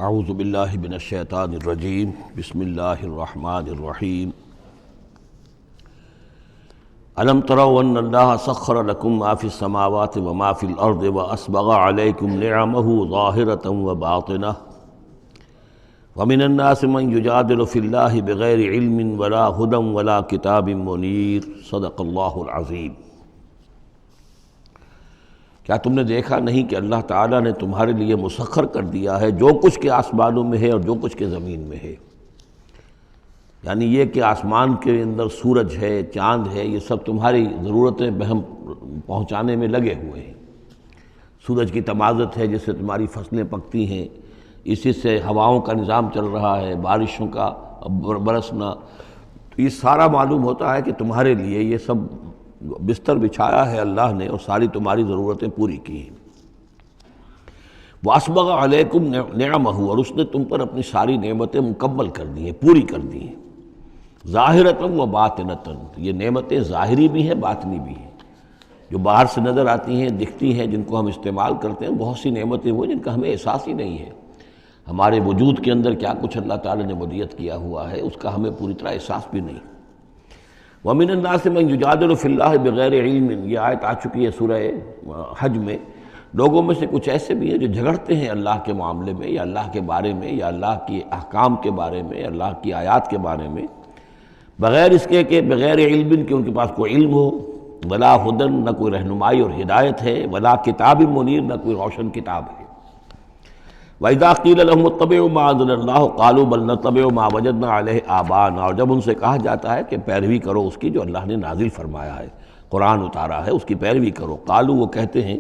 اعوذ باللہ من الشیطان الرجیم بسم اللہ الرحمن الرحیم الم تروا ان اللہ سخر لکم ما فی السماوات وما فی الارض واسبغ علیکم نعمہ ظاہرۃ وباطنہ ومن الناس من یجادل فی اللہ بغیر علم ولا ہدی ولا کتاب منیر صدق اللہ العظیم۔ کیا تم نے دیکھا نہیں کہ اللہ تعالیٰ نے تمہارے لیے مسخر کر دیا ہے جو کچھ کے آسمانوں میں ہے اور جو کچھ کے زمین میں ہے؟ یعنی یہ کہ آسمان کے اندر سورج ہے، چاند ہے، یہ سب تمہاری ضرورتیں بہم پہنچانے میں لگے ہوئے ہیں۔ سورج کی تمازت ہے جس سے تمہاری فصلیں پکتی ہیں، اسی سے ہواؤں کا نظام چل رہا ہے، بارشوں کا برسنا، تو یہ سارا معلوم ہوتا ہے کہ تمہارے لیے یہ سب بستر بچھایا ہے اللہ نے اور ساری تمہاری ضرورتیں پوری کی ہیں۔ وَأَسْبَغَ عَلَيْكُمْ نِعَمَهُ، اور اس نے تم پر اپنی ساری نعمتیں مکمل کر دی ہیں، پوری کر دی ہیں۔ ظاہرۃ و باطنۃ، یہ نعمتیں ظاہری بھی ہیں، باطنی بھی ہیں، جو باہر سے نظر آتی ہیں، دکھتی ہیں، جن کو ہم استعمال کرتے ہیں۔ بہت سی نعمتیں وہ جن کا ہمیں احساس ہی نہیں ہے، ہمارے وجود کے اندر کیا کچھ اللہ تعالیٰ نے ودیعت کیا ہوا ہے اس کا ہمیں پوری طرح احساس بھی نہیں۔ وَمِنَ النَّاسِ مَن يُجَادِلُ فِي اللَّهِ بِغَيْرِ عِلْمٍ، یہ آیت آ چکی ہے سورہ حج میں۔ لوگوں میں سے کچھ ایسے بھی ہیں جو جھگڑتے ہیں اللہ کے معاملے میں یا اللہ کے بارے میں یا اللہ کے احکام کے بارے میں، اللہ کی آیات کے بارے میں، بغیر اس کے کہ بغیر علم کہ ان کے پاس کوئی علم ہو، ولا ہدن، نہ کوئی رہنمائی اور ہدایت ہے، ولا کتاب منیر، نہ کوئی روشن کتاب ہے۔ وَإِذَا قِيلَ لَهُمُ اتَّبِعُوا مَا أَنزَلَ اللَّهُ قَالُوا بَلْ نَتَّبِعُ مَا وَجَدْنَا عَلَيْهِ آبَاءَنَا، اور جب ان سے کہا جاتا ہے کہ پیروی کرو اس کی جو اللہ نے نازل فرمایا ہے، قرآن اتارا ہے، اس کی پیروی کرو، قالوا، وہ کہتے ہیں،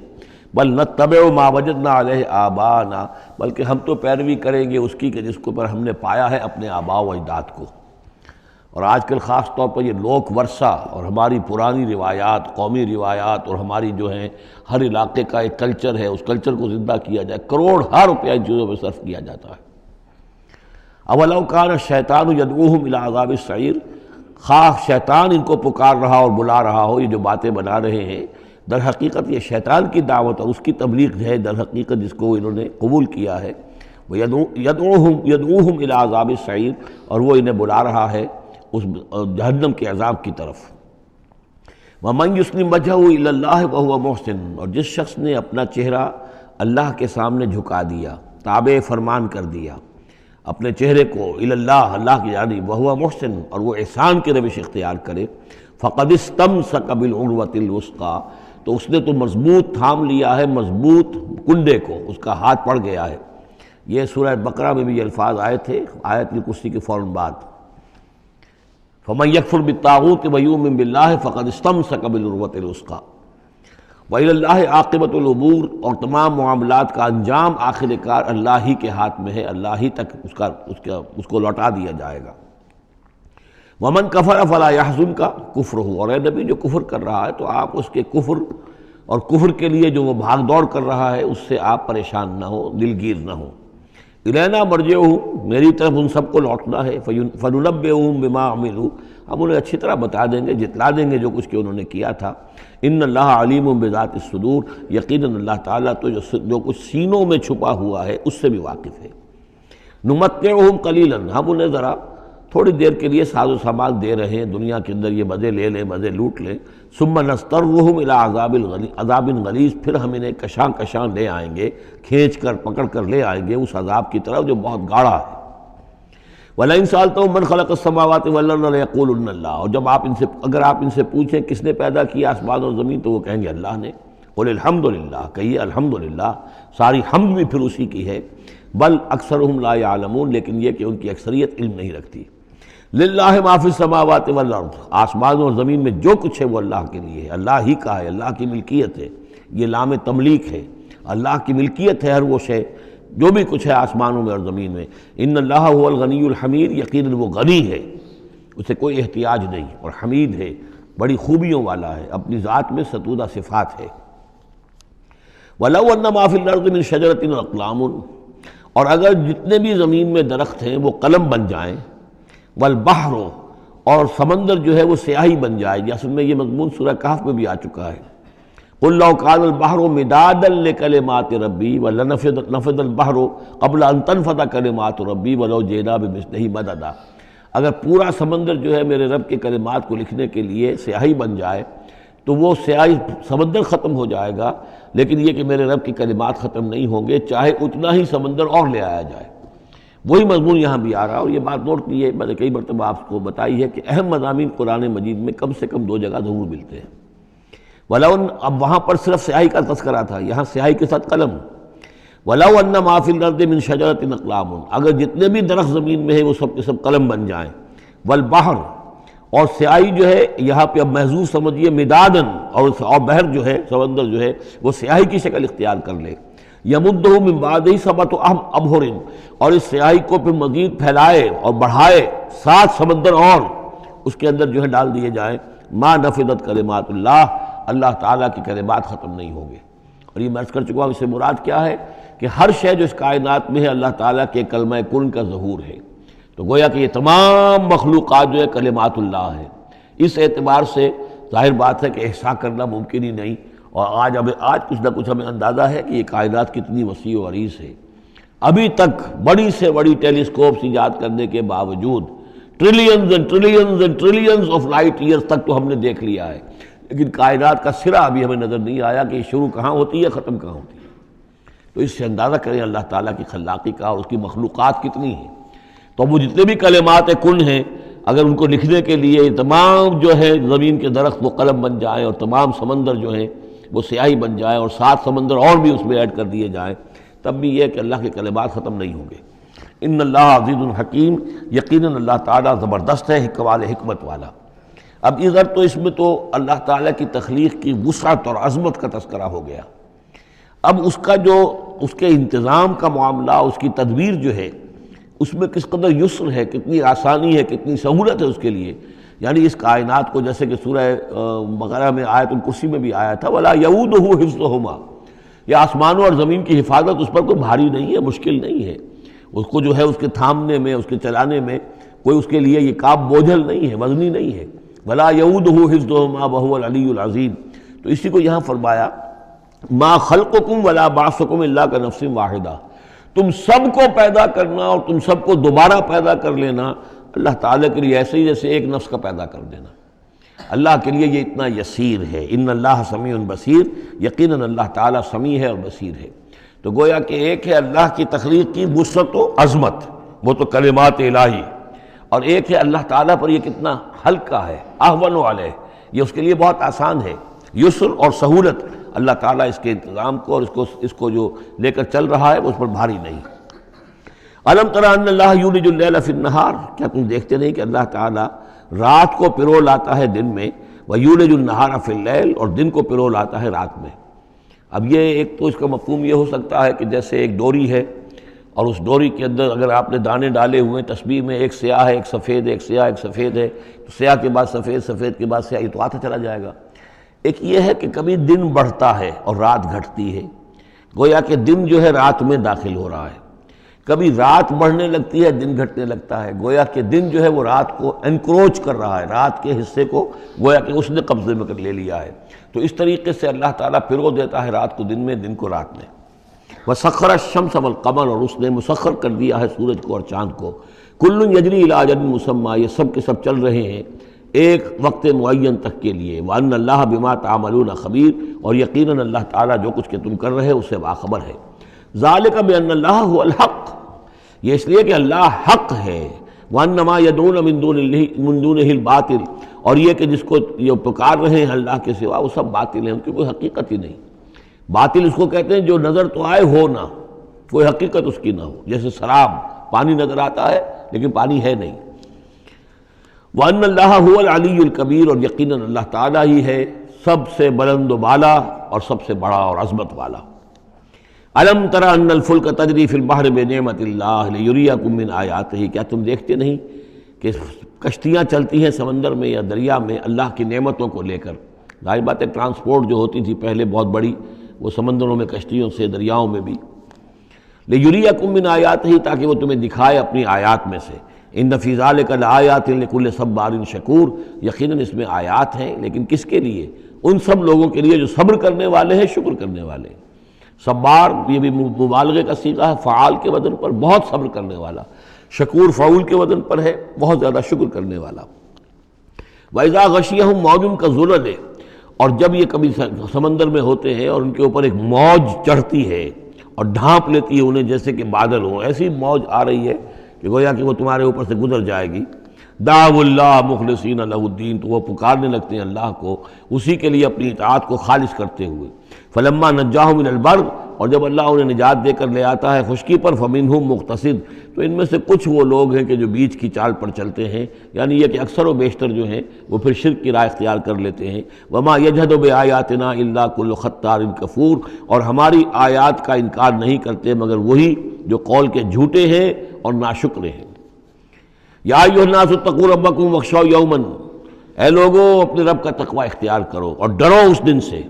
بل نتبع ما وجدنا علیہ آباءنا، بلکہ ہم تو پیروی کریں گے اس کی کہ جس کو پر ہم نے پایا ہے اپنے آباء و اجداد کو۔ اور آج کل خاص طور پر یہ لوک ورثہ اور ہماری پرانی روایات، قومی روایات اور ہماری جو ہیں ہر علاقے کا ایک کلچر ہے، اس کلچر کو زندہ کیا جائے، کروڑ ہر روپیہ ان چیزوں میں صرف کیا جاتا ہے۔ اولو کان الشیطان یدعوہم الی عذاب السعیر، خواہ شیطان ان کو پکار رہا اور بلا رہا ہو، یہ جو باتیں بنا رہے ہیں در حقیقت یہ شیطان کی دعوت اور اس کی تبلیغ ہے در حقیقت، جس کو انہوں نے قبول کیا ہے۔ وہ یدعوہم الی عذاب السعیر، اور وہ انہیں بلا رہا ہے اس جہنم کے عذاب کی طرف۔ وَمَن يُسْلِمْ وَجْهَهُ إِلَى اللَّهِ وَهُوَ مُحْسِنٌ، اور جس شخص نے اپنا چہرہ اللہ کے سامنے جھکا دیا، تابع فرمان کر دیا اپنے چہرے کو الی اللہ، اللہ کی جانب، وَهُوَ مُحْسِنٌ، اور وہ احسان کی روش اختیار کرے، فَقَدِ اسْتَمْسَكَ بِالْعُرْوَةِ الْوُثْقَىٰ، تو اس نے تو مضبوط تھام لیا ہے، مضبوط کنڈے کو، اس کا ہاتھ پڑ گیا ہے۔ یہ سورہ بقرہ میں بھی یہ الفاظ آئے تھے آیت الکرسی کے فوراً بعد۔ فَمَن يَكْفُرْ بِالطَّاغُوتِ وَيُؤْمِن بِاللَّهِ فَقَدِ اسْتَمْسَكَ بِالْعُرْوَةِ الْوُثْقَىٰ وَإِلَى اللَّهِ عَاقِبَةُ الْأُمُورِ، اور تمام معاملات کا انجام آخر کار اللہ ہی کے ہاتھ میں ہے، اللہ ہی تک اس کو لوٹا دیا جائے گا۔ وَمَن كَفَرَ فَلَا يَحْزُنكَ كُفْرُهُ، اور اے نبی جو کفر کر رہا ہے تو آپ اس کے کفر اور کفر کے لیے جو وہ بھاگ دوڑ کر رہا ہے اس سے آپ پریشان نہ ہو، دلگیر نہ ہو۔ الینا مرجعہم، میری طرف ان سب کو لوٹنا ہے، فننبئہم بما عملوا، ہم انہیں اچھی طرح بتا دیں گے، جتلا دیں گے جو کچھ کہ انہوں نے کیا تھا۔ ان اللہ علیم بذات الصدور، یقیناً اللہ تعالیٰ تو جو کچھ سینوں میں چھپا ہوا ہے اس سے بھی واقف ہے۔ نمتعہم قلیلا، ہم انہیں ذرا تھوڑی دیر کے لیے ساز و سامان دے رہے ہیں، دنیا کے اندر یہ مزے لے لیں، مزے لوٹ لیں۔ ثم نضطرہم الی عذاب غلیظ، پھر ہم انہیں کشاں کشاں لے آئیں گے، کھینچ کر پکڑ کر لے آئیں گے اس عذاب کی طرف جو بہت گاڑھا ہے۔ وَلَئِن سَأَلْتَهُم مَّن خَلَقَ السَّمَاوَاتِ وَالْأَرْضَ لَيَقُولُنَّ اللَّهُ، اور جب اگر آپ ان سے پوچھیں کس نے پیدا کیا آسمان اور زمین تو وہ کہیں گے اللہ نے۔ قُلِ الْحَمْدُ لِلَّهِ، کہیے الحمدللہ، ساری حمد بھی پھر اسی کی ہے۔ بل اکثرہم لا یعلمون، لیکن یہ کہ ان کی اکثریت علم نہیں رکھتی۔ للہ ما فی السماوات والارض، آسمان اور زمین میں جو کچھ ہے وہ اللہ کے لیے ہے، اللہ ہی کا ہے، اللہ کی ملکیت ہے، یہ لام تملیک ہے، اللہ کی ملکیت ہے ہر وہ شے جو بھی کچھ ہے آسمانوں میں اور زمین میں۔ ان اللہ هو الغنی الحمید، یقیناً وہ غنی ہے، اسے کوئی احتیاج نہیں، اور حمید ہے، بڑی خوبیوں والا ہے، اپنی ذات میں ستودہ صفات ہے۔ وَلَوْ أَنَّ مَا فِي الْأَرْضِ مِنْ شَجَرَةٍ أَقْلَامٌ، اور اگر جتنے بھی زمین میں درخت ہیں وہ قلم بن جائیں، والبحر، اور سمندر جو ہے وہ سیاہی بن جائے، جیسے میں یہ مضمون سورہ کہف میں بھی آ چکا ہے۔ قل لو کان البحر مدادا لکلمات ربی ولنفد البحر قبل ان تنفد کلمات ربی ولو جئنا بمثلہ مددا، اگر پورا سمندر جو ہے میرے رب کے کلمات کو لکھنے کے لیے سیاہی بن جائے تو وہ سیاہی سمندر ختم ہو جائے گا، لیکن یہ کہ میرے رب کے کلمات ختم نہیں ہوں گے چاہے اتنا ہی سمندر اور لے آیا جائے۔ وہی مضمون یہاں بھی آ رہا، اور یہ بات نوٹ کی ہے، میں نے کئی مرتبہ آپ کو بتائی ہے کہ اہم مضامین قرآن مجید میں کم سے کم 2 جگہ ضرور ملتے ہیں۔ ولو، اب وہاں پر صرف سیاہی کا تذکرہ تھا، یہاں سیاہی کے ساتھ قلم۔ ولو ان ما فی الارض من شجرۃ اقلام، اگر جتنے بھی درخت زمین میں ہیں وہ سب کے سب قلم بن جائیں۔ والبحر، اور سیاہی جو ہے یہاں پہ اب محذوف سمجھیے مدادن، اور بحر جو ہے سمندر جو ہے وہ سیاہی کی شکل اختیار کر لے۔ یمدہ من بعدہ سبعۃ ابحر، اور اس سیاہی کو پھر مزید پھیلائے اور بڑھائے 7 سمندر اور اس کے اندر جو ہے ڈال دیے جائیں۔ ما نفدت کلمات اللہ، اللہ تعالیٰ کی کلمات ختم نہیں ہوں گے۔ اور یہ میں عرض کر چکا ہوں، اس سے مراد کیا ہے کہ ہر شے جو اس کائنات میں ہے اللہ تعالیٰ کے کلمہ کن کا ظہور ہے۔ تو گویا کہ یہ تمام مخلوقات جو ہے کلمات اللہ ہے۔ اس اعتبار سے ظاہر بات ہے کہ احصاء کرنا ممکن ہی نہیں، اور آج کچھ نہ کچھ ہمیں اندازہ ہے کہ یہ کائنات کتنی وسیع و عریض ہے۔ ابھی تک بڑی سے بڑی ٹیلیسکوپس ایجاد کرنے کے باوجود trillions and trillions and trillions of light years تک تو ہم نے دیکھ لیا ہے، لیکن کائنات کا سرا ابھی ہمیں نظر نہیں آیا کہ یہ شروع کہاں ہوتی ہے ختم کہاں ہوتی ہے۔ تو اس سے اندازہ کریں اللہ تعالیٰ کی خلاقی کا اور اس کی مخلوقات کتنی ہیں۔ تو وہ جتنے بھی کلمات کن ہیں، اگر ان کو لکھنے کے لیے تمام جو ہے زمین کے درخت وہ قلم بن جائیں اور تمام سمندر جو ہیں وہ سیاہی بن جائیں اور 7 سمندر اور بھی اس میں ایڈ کر دیے جائیں، تب بھی یہ کہ اللہ کے کلمات ختم نہیں ہوں گے۔ ان اللہ عزیز الحکیم، یقیناً اللہ تعالیٰ زبردست ہے، حکمت والا۔ اب ادھر تو اس میں تو اللہ تعالیٰ کی تخلیق کی وسعت اور عظمت کا تذکرہ ہو گیا، اب اس کا جو اس کے انتظام کا معاملہ، اس کی تدبیر جو ہے اس میں کس قدر یسر ہے، کتنی آسانی ہے، کتنی سہولت ہے اس کے لیے۔ یعنی اس کائنات کو جیسے کہ سورہ بقرہ میں آیت الکرسی میں بھی آیا تھا وَلَا يَئُودُهُ حِفْظُهُمَا، یہ آسمانوں اور زمین کی حفاظت اس پر کوئی بھاری نہیں ہے، مشکل نہیں ہے، اس کو جو ہے اس کے تھامنے میں، اس کے چلانے میں کوئی اس کے لیے یہ کام بوجھل نہیں ہے، وزنی نہیں ہے۔ وَلَا يَئُودُهُ حِفْظُهُمَا وَهُوَ الْعَلِيُّ الْعَظِيمُ، تو اسی کو یہاں فرمایا مَا خَلْقُكُمْ وَلَا بَعْثُكُمْ إِلَّا كَنَفْسٍ وَاحِدَةٍ، تم سب کو پیدا کرنا اور تم سب کو دوبارہ پیدا کر لینا اللہ تعالیٰ کے لیے ایسے ہی جیسے ایک نفس کا پیدا کر دینا، اللہ کے لیے یہ اتنا یسیر ہے۔ ان اللہ سمیع بصیر، یقیناً اللہ تعالیٰ سمیع ہے اور بصیر ہے۔ تو گویا کہ ایک ہے اللہ کی تخلیق کی وسعت و عظمت، وہ تو کلمات الہی، اور ایک ہے اللہ تعالیٰ پر یہ کتنا ہلکا ہے، اہون علیہ، یہ اس کے لیے بہت آسان ہے، یسر اور سہولت اللہ تعالیٰ اس کے انتظام کو اور اس کو جو لے کر چل رہا ہے اس پر بھاری نہیں۔ الم تری ان اللہ یولج اللیل فی النہار، کیا تم دیکھتے نہیں کہ اللہ تعالیٰ رات کو پرو لاتا ہے دن میں، ویولج النہار فی اللیل، اور دن کو پرو لاتا ہے رات میں۔ اب یہ ایک تو اس کا مفہوم یہ ہو سکتا ہے کہ جیسے ایک ڈوری ہے اور اس ڈوری کے اندر اگر آپ نے دانے ڈالے ہوئے تسبیح میں، ایک سیاہ ہے ایک سفید ہے، ایک سیاہ ایک سفید ہے، تو سیاہ کے بعد سفید، سفید کے بعد سیاہ، یہ تو آتا چلا جائے گا۔ ایک یہ ہے کہ کبھی دن بڑھتا ہے اور رات گھٹتی ہے، گویا کہ دن جو ہے رات میں داخل ہو رہا ہے، کبھی رات بڑھنے لگتی ہے دن گھٹنے لگتا ہے، گویا کہ دن جو ہے وہ رات کو انکروچ کر رہا ہے، رات کے حصے کو گویا کہ اس نے قبضے میں کر لے لیا ہے۔ تو اس طریقے سے اللہ تعالیٰ پرو دیتا ہے رات کو دن میں، دن کو رات میں۔ وَسَخَّرَ الشَّمْسَ وَالْقَمَرَ، اور اس نے مسخر کر دیا ہے سورج کو اور چاند کو، كُلٌّ يَجْرِي إِلَىٰ أَجَلٍ مُّسَمًّى، یہ سب کے سب چل رہے ہیں ایک وقت معین تک کے لیے۔ وَأَنَّ اللَّهَ بِمَا تَعْمَلُونَ خَبِيرٌ، اور یقیناً اللہ تعالیٰ جو کچھ کہ تم کر رہے اس سے باخبر ہے۔ ذَلِكَ بِأَنَّ اللَّهَ هُوَ الْحَقُّ، یہ اس لیے کہ اللہ حق ہے۔ وَأَنَّ مَا يَدْعُونَ مِن دُونِهِ الْبَاطِلُ، اور یہ کہ جس کو یہ پکار رہے ہیں اللہ کے سوا وہ سب باطل ہیں، ان کی کوئی حقیقت ہی نہیں۔ باطل اس کو کہتے ہیں جو نظر تو آئے ہو نہ، کوئی حقیقت اس کی نہ ہو، جیسے سراب، پانی نظر آتا ہے لیکن پانی ہے نہیں۔ وَأَنَّ اللَّهَ هُوَ الْعَلِيُّ الْكَبِيرُ، اور یقیناً اللہ تعالیٰ ہی ہے سب سے بلند و بالا اور سب سے بڑا اور عظمت والا۔ أَلَمْ تَرَ أَنَّ الْفُلْكَ تَجْرِي فِي الْبَحْرِ بِنِعْمَتِ اللَّهِ لِيُرِيَكُم مِّنْ آيَاتِهِ، کیا تم دیکھتے نہیں کہ کشتیاں چلتی ہیں سمندر میں یا دریا میں اللہ کی نعمتوں کو لے کر؟ ظاہر بات ہے ٹرانسپورٹ جو ہوتی تھی پہلے بہت بڑی، وہ سمندروں میں کشتیوں سے، دریاؤں میں بھی۔ لِيُرِيَكُم مِّنْ آيَاتِهِ، تاکہ وہ تمہیں دکھائے اپنی آیات میں سے۔ ان فی ذلک لآیات لکل صبار شکور، یقیناً اس میں آیات ہیں لیکن کس کے لیے؟ ان سب لوگوں کے لیے جو صبر کرنے والے ہیں، شکر کرنے والے ہیں۔ صبار یہ بھی مبالغے کا صیغہ ہے، فعال کے وزن پر، بہت صبر کرنے والا۔ شکور فعول کے وزن پر ہے، بہت زیادہ شکر کرنے والا۔ وَإِذَا غَشِيَهُم مَوْجٌ كَالظُّلَلِ، اور جب یہ کبھی سمندر میں ہوتے ہیں اور ان کے اوپر ایک موج چڑھتی ہے اور ڈھانپ لیتی ہے انہیں جیسے کہ بادل ہوں، ایسی موج آ رہی ہے کہ گویا کہ وہ تمہارے اوپر سے گزر جائے گی۔ دعوا اللہ مخلصین لہ الدین، تو وہ پکارنے لگتے ہیں اللہ کو اسی کے لیے اپنی اطاعت کو خالص کرتے ہوئے۔ فلما نجاہم من البر، اور جب اللہ انہیں نجات دے کر لے آتا ہے خشکی پر، فمنہم مقتصد، تو ان میں سے کچھ وہ لوگ ہیں کہ جو بیچ کی چال پر چلتے ہیں، یعنی یہ کہ اکثر و بیشتر جو ہیں وہ پھر شرک کی راہ اختیار کر لیتے ہیں۔ وما یجحد بآیاتنا الا کل ختار کفور، اور ہماری آیات کا انکار نہیں کرتے مگر وہی جو قول کے جھوٹے ہیں اور ناشکرے ہیں۔ یا ایھا الناس اتقوا ربکم واخشوا یوما، اے لوگو اپنے رب کا تقوی اختیار کرو اور ڈرو اس دن سے،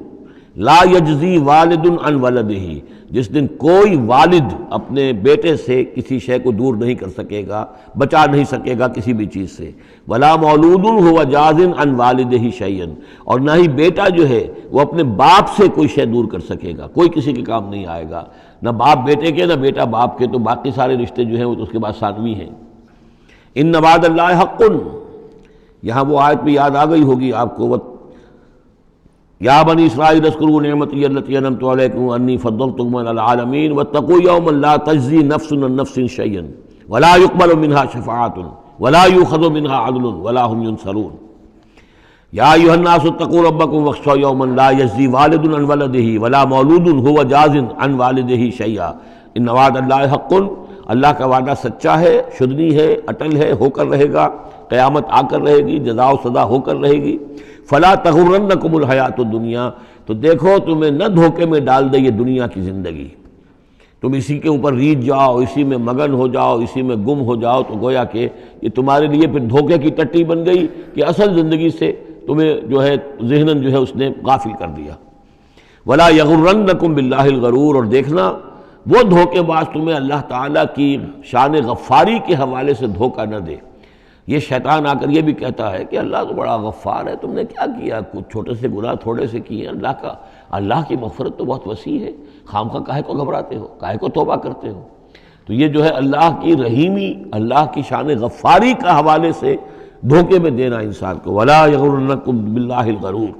لا یجزی والد عن ولدہ، جس دن کوئی والد اپنے بیٹے سے کسی شے کو دور نہیں کر سکے گا، بچا نہیں سکے گا کسی بھی چیز سے، ولا مولود هو جاز عن والدہ شیئا، اور نہ ہی بیٹا جو ہے وہ اپنے باپ سے کوئی شے دور کر سکے گا، کوئی کسی کے کام نہیں آئے گا، نہ باپ بیٹے کے نہ بیٹا باپ کے، تو باقی سارے رشتے جو ہیں وہ تو اس کے بعد ثانوی ہیں۔ ان وعد اللہ حق، یہاں وہ آیت بھی یاد آ گئی ہوگی آپ کو، یا بنی اسرائیل اذکروا نعمتی التی انعمت علیکم انی فضلتکم علی العالمین واتقوا یوما لا تجزی نفس عن نفس شیئا ولا یقبل منها شفاعۃ ولا یؤخذ منها عدل ولا هم ینصرون۔ یا ایھا الناس اتقوا ربکم واخشوا یوما لا یجزی والد عن ولدہ ولا مولود هو جاز عن والدہ شیئا ان وعد اللہ حق، اللہ کا وعدہ سچا ہے، شدنی ہے، اٹل ہے، ہو کر رہے گا، قیامت آ کر رہے گی، جزا و سزا ہو کر رہے گی۔ فلا تغرنکم الحیات الدنیا، تو دیکھو تمہیں نہ دھوکے میں ڈال دے یہ دنیا کی زندگی، تم اسی کے اوپر ریجھ جاؤ، اسی میں مگن ہو جاؤ، اسی میں گم ہو جاؤ، تو گویا کہ یہ تمہارے لیے پھر دھوکے کی ٹٹی بن گئی کہ اصل زندگی سے تمہیں جو ہے ذہناً جو ہے اس نے غافل کر دیا۔ ولا یغرنکم باللہ الغرور، اور دیکھنا وہ دھوکے باز تمہیں اللہ تعالیٰ کی شان غفاری کے حوالے سے دھوکہ نہ دے۔ یہ شیطان آ کر یہ بھی کہتا ہے کہ اللہ تو بڑا غفار ہے، تم نے کیا کیا، کچھ چھوٹے سے گناہ تھوڑے سے کیے، اللہ کی مغفرت تو بہت وسیع ہے، خامخواہ کاہے کو گھبراتے ہو، کاہے کو توبہ کرتے ہو۔ تو یہ جو ہے اللہ کی رحیمی، اللہ کی شان غفاری کا حوالے سے دھوکے میں دینا انسان کو۔ ولا یغرنکم باللہ الغرور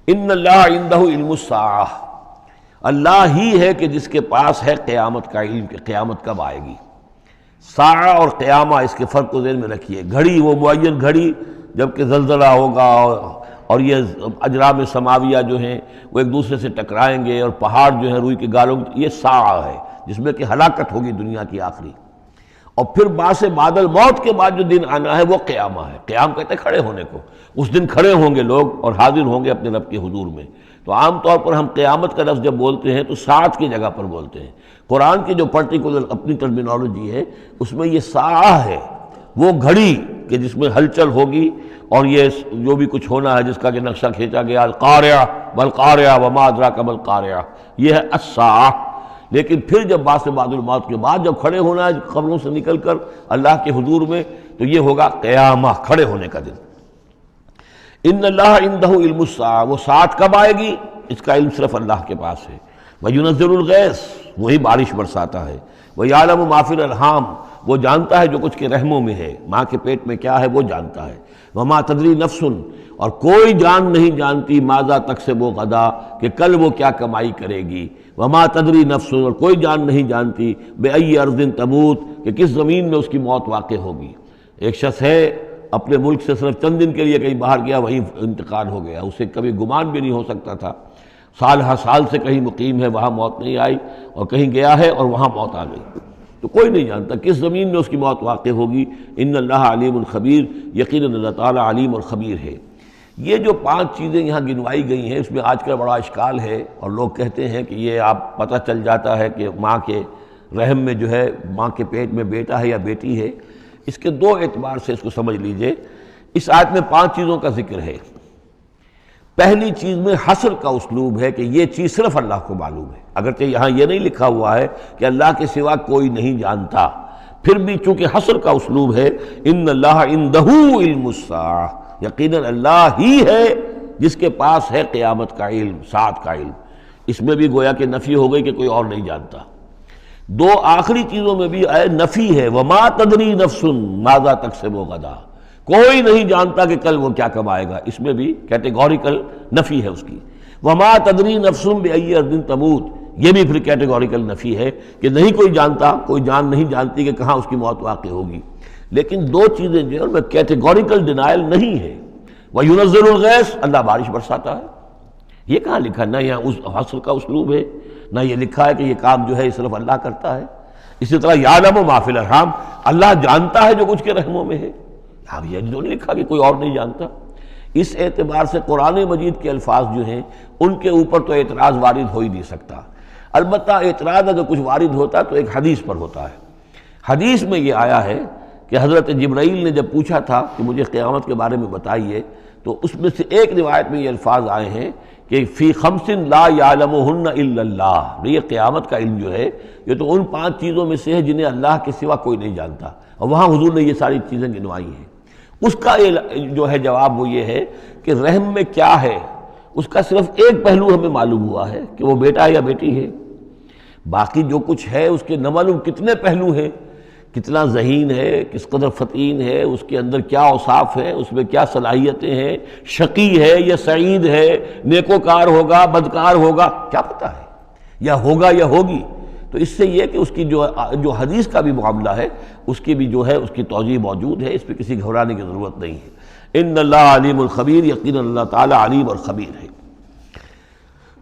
ان اللہ عندہ علم الساعہ، اللہ ہی ہے کہ جس کے پاس ہے قیامت کا علم کہ قیامت کب آئے گی۔ ساعہ اور قیامہ، اس کے فرق کو ذہن میں رکھیے۔ گھڑی وہ معین گھڑی جب کہ زلزلہ ہوگا اور یہ اجرام سماویہ جو ہیں وہ ایک دوسرے سے ٹکرائیں گے اور پہاڑ جو ہیں روئی کے گالوں، یہ ساعہ ہے جس میں کہ ہلاکت ہوگی دنیا کی آخری۔ اور پھر باس بادل موت کے بعد جو دن آنا ہے وہ قیامہ ہے۔ قیام کہتے ہیں کھڑے ہونے کو، اس دن کھڑے ہوں گے لوگ اور حاضر ہوں گے اپنے رب کے حضور میں۔ تو عام طور پر ہم قیامت کا لفظ جب بولتے ہیں تو ساعت کی جگہ پر بولتے ہیں۔ قرآن کی جو پرٹیکولر اپنی ٹرمینالوجی ہے اس میں یہ ساعہ ہے، وہ گھڑی کہ جس میں ہلچل ہوگی اور یہ جو بھی کچھ ہونا ہے جس کا کہ نقشہ کھینچا گیا، القاریہ والقاریہ وما ادراک ما القاریہ، یہ ہے الساعہ۔ لیکن پھر جب باس بعد الموت کے بعد جب کھڑے ہونا ہے قبروں سے نکل کر اللہ کے حضور میں، تو یہ ہوگا قیامہ، کھڑے ہونے کا دن۔ ان اللہ عندہ علم الساعہ، وہ ساعت کب آئے گی اس کا علم صرف اللہ کے پاس ہے۔ وَيُنَزِّلُ الْغَيْثَ، وہی بارش برساتا ہے۔ وَيَعْلَمُ مَا فِي الْأَرْحَامِ، وہ جانتا ہے جو کچھ کے رحموں میں ہے، ماں کے پیٹ میں کیا ہے وہ جانتا ہے۔ وَمَا تَدْرِي نَفْسٌ، اور کوئی جان نہیں جانتی ماذا تکسب غدا، کہ کل وہ کیا کمائی کرے گی۔ وَمَا تَدْرِي نَفْسٌ، اور کوئی جان نہیں جانتی بِأَيِّ أَرْضٍ تَمُوتُ، کہ کس زمین میں اس کی موت واقع ہوگی۔ ایک شخص ہے اپنے ملک سے صرف چند دن کے لیے کہیں باہر گیا، وہیں انتقال ہو گیا، اسے کبھی گمان بھی نہیں ہو سکتا تھا۔ سال ہر سال سے کہیں مقیم ہے، وہاں موت نہیں آئی، اور کہیں گیا ہے اور وہاں موت آ گئی۔ تو کوئی نہیں جانتا کس زمین میں اس کی موت واقع ہوگی۔ ان اللہ علیم الخبیر، یقیناً اللہ تعالیٰ علیم اور خبیر ہے۔ یہ جو 5 چیزیں یہاں گنوائی گئی ہیں، اس میں آج کل بڑا اشکال ہے، اور لوگ کہتے ہیں کہ یہ آپ پتہ چل جاتا ہے کہ ماں کے رحم میں جو ہے، ماں کے پیٹ میں بیٹا ہے یا بیٹی ہے۔ اس کے 2 اعتبار سے اس کو سمجھ لیجئے۔ اس آیت میں 5 چیزوں کا ذکر ہے۔ پہلی چیز میں حصر کا اسلوب ہے کہ یہ چیز صرف اللہ کو معلوم ہے، اگرچہ یہاں یہ نہیں لکھا ہوا ہے کہ اللہ کے سوا کوئی نہیں جانتا، پھر بھی چونکہ حصر کا اسلوب ہے، ان اللہ عندہ علم الساعہ، یقیناً اللہ ہی ہے جس کے پاس ہے قیامت کا علم، ساعت کا علم۔ اس میں بھی گویا کہ نفی ہو گئی کہ کوئی اور نہیں جانتا۔ دو آخری چیزوں میں بھی نفی ہے، وما تدری نفس ماذا تکسب غدا، کوئی نہیں جانتا کہ کل وہ کیا کمائے گا، اس میں بھی کیٹیگوریکل نفی ہے اس کی۔ وما تدری نفس بأی ارض تموت، یہ بھی پھر کیٹیگوریکل نفی ہے کہ نہیں کوئی جانتا، کوئی جان نہیں جانتی کہ کہاں اس کی موت واقع ہوگی۔ لیکن دو چیزیں جو ہیں ان میں کیٹیگوریکل ڈینائل نہیں ہے۔ وَيُنَزِّلُ الْغَيْثَ، اللہ بارش برساتا ہے، یہ کہاں لکھا؟ نہ یہاں اس حصر کا اسلوب ہے، نہ یہ لکھا ہے کہ یہ کام جو ہے صرف اللہ کرتا ہے۔ اسی طرح یعلم ما فی الارحام، اللہ جانتا ہے جو کچھ کے رحموں میں ہے، اب یہ جو نہیں لکھا کہ کوئی اور نہیں جانتا۔ اس اعتبار سے قرآن مجید کے الفاظ جو ہیں ان کے اوپر تو اعتراض وارد ہو ہی نہیں سکتا۔ البتہ اعتراض اگر کچھ وارد ہوتا تو ایک حدیث پر ہوتا ہے۔ حدیث میں یہ آیا ہے کہ حضرت جبرائیل نے جب پوچھا تھا کہ مجھے قیامت کے بارے میں بتائیے، تو اس میں سے ایک روایت میں یہ الفاظ آئے ہیں کہ فی خمس لا یعلمہن الا اللہ، یہ قیامت کا علم جو ہے یہ تو ان 5 چیزوں میں سے ہے جنہیں اللہ کے سوا کوئی نہیں جانتا، اور وہاں حضور نے یہ ساری چیزیں گنوائی ہیں۔ اس کا جو ہے جواب وہ یہ ہے کہ رحم میں کیا ہے اس کا صرف ایک پہلو ہمیں معلوم ہوا ہے کہ وہ بیٹا ہے یا بیٹی ہے، باقی جو کچھ ہے اس کے نہ معلوم کتنے پہلو ہیں، کتنا ذہین ہے، کس قدر فطین ہے، اس کے اندر کیا اوصاف ہیں، اس میں کیا صلاحیتیں ہیں، شقی ہے یا سعید ہے، نیکوکار ہوگا بدکار ہوگا، کیا پتہ ہے، یا ہوگا یا ہوگی۔ تو اس سے یہ کہ اس کی جو حدیث کا بھی معاملہ ہے اس کی بھی جو ہے اس کی توضیح موجود ہے، اس پہ کسی گھبرانے کی ضرورت نہیں ہے۔ ان اللہ علیم الخبیر، یقینا اللہ تعالی علیم اور خبیر ہے۔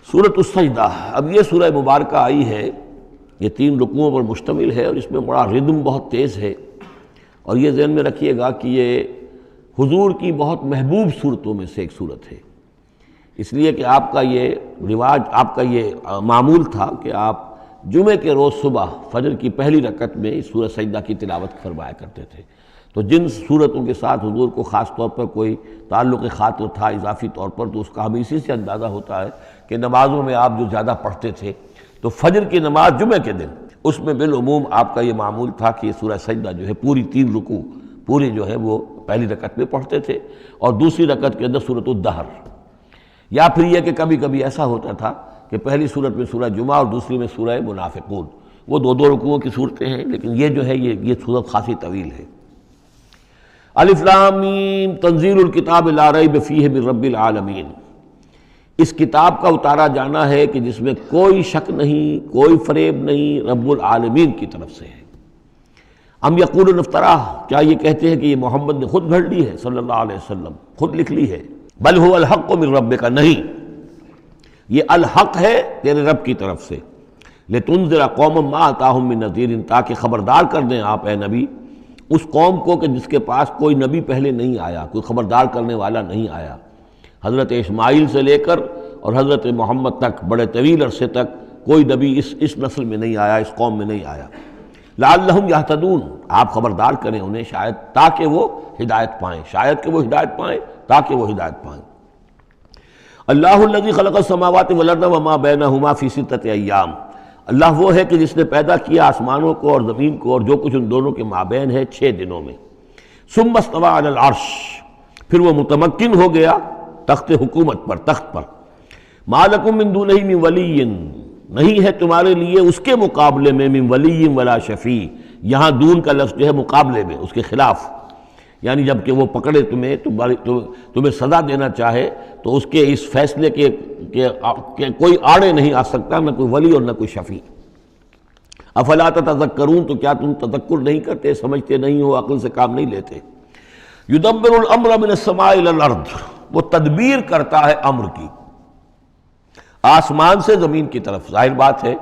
سورۃ السجدہ، اب یہ سورہ مبارکہ آئی ہے، یہ 3 رکوعوں پر مشتمل ہے اور اس میں بڑا ردم بہت تیز ہے، اور یہ ذہن میں رکھیے گا کہ یہ حضور کی بہت محبوب صورتوں میں سے ایک صورت ہے، اس لیے کہ آپ کا یہ رواج، آپ کا یہ معمول تھا کہ آپ جمعے کے روز صبح فجر کی پہلی رکعت میں اس سورہ سجدہ کی تلاوت فرمایا کرتے تھے۔ تو جن صورتوں کے ساتھ حضور کو خاص طور پر کوئی تعلق خاطر تھا اضافی طور پر، تو اس کا ہمیں اسی سے اندازہ ہوتا ہے کہ نمازوں میں آپ جو زیادہ پڑھتے تھے، تو فجر کی نماز جمعے کے دن اس میں بالعموم آپ کا یہ معمول تھا کہ یہ سورہ سجدہ جو ہے پوری 3 رکوع پوری جو ہے وہ پہلی رکعت میں پڑھتے تھے، اور دوسری رکعت کے اندر سورۃ الدہر، یا پھر یہ کہ کبھی کبھی ایسا ہوتا تھا کہ پہلی صورت میں سورہ جمعہ اور دوسری میں سورہ منافقون، وہ 2 رکوعوں کی صورتیں ہیں، لیکن یہ جو ہے یہ صورت خاصی طویل ہے۔ الف لام میم تنزیل الکتاب لا ریب فیہ من رب العالمین، اس کتاب کا اتارا جانا ہے کہ جس میں کوئی شک نہیں، کوئی فریب نہیں، رب العالمین کی طرف سے ہے۔ ام یقولون افتراہ، کیا یہ کہتے ہیں کہ یہ محمد نے خود گھڑ لی ہے صلی اللہ علیہ وسلم، خود لکھ لی ہے؟ بل هو الحق من ربک، نہیں، یہ الحق ہے تیرے رب کی طرف سے۔ لتنذر قوما ما اتاہم من نذیر، تاکہ خبردار کر دیں آپ اے نبی اس قوم کو کہ جس کے پاس کوئی نبی پہلے نہیں آیا، کوئی خبردار کرنے والا نہیں آیا۔ حضرت اسماعیل سے لے کر اور حضرت محمد تک بڑے طویل عرصے تک کوئی نبی اس نسل میں نہیں آیا، اس قوم میں نہیں آیا۔ لعلہم یہتدون، آپ خبردار کریں انہیں شاید تاکہ وہ ہدایت پائیں، شاید کہ وہ ہدایت پائیں، تاکہ وہ ہدایت پائیں۔ اللہ الذی خلق السماوات والارض وما بینہما فی 6 ایام، اللہ وہ ہے کہ جس نے پیدا کیا آسمانوں کو اور زمین کو اور جو کچھ ان دونوں کے مابین ہے 6 دنوں میں۔ ثم استوى علی العرش، پھر وہ متمکن ہو گیا تخت حکومت پر، تخت پر۔ ما لکم من دونہ من ولی، نہیں ہے تمہارے لیے اس کے مقابلے میں من ولی ولا شفیع، یہاں دون کا لفظ جو ہے مقابلے میں، اس کے خلاف، یعنی جب کہ وہ پکڑے تمہیں سزا دینا چاہے تو اس کے اس فیصلے کے کوئی آڑے نہیں آ سکتا، نہ کوئی ولی اور نہ کوئی شفیع۔ افلا تتذکرون، تو کیا تم تذکر نہیں کرتے، سمجھتے نہیں ہو، عقل سے کام نہیں لیتے؟ یدبر الامر من السماء الى الارض، وہ تدبیر کرتا ہے امر کی آسمان سے زمین کی طرف۔ ظاہر بات ہے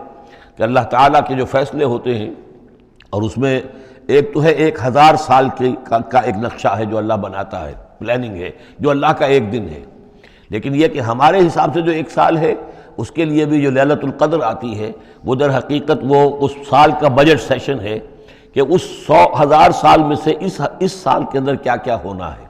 کہ اللہ تعالیٰ کے جو فیصلے ہوتے ہیں، اور اس میں ایک تو ہے 1000 سال کا ایک نقشہ ہے جو اللہ بناتا ہے، پلاننگ ہے، جو اللہ کا ایک دن ہے، لیکن یہ کہ ہمارے حساب سے جو 1 سال ہے اس کے لیے بھی جو لیلۃ القدر آتی ہے وہ در حقیقت وہ اس سال کا بجٹ سیشن ہے کہ اس 1000 سال میں سے اس سال کے اندر کیا کیا ہونا ہے۔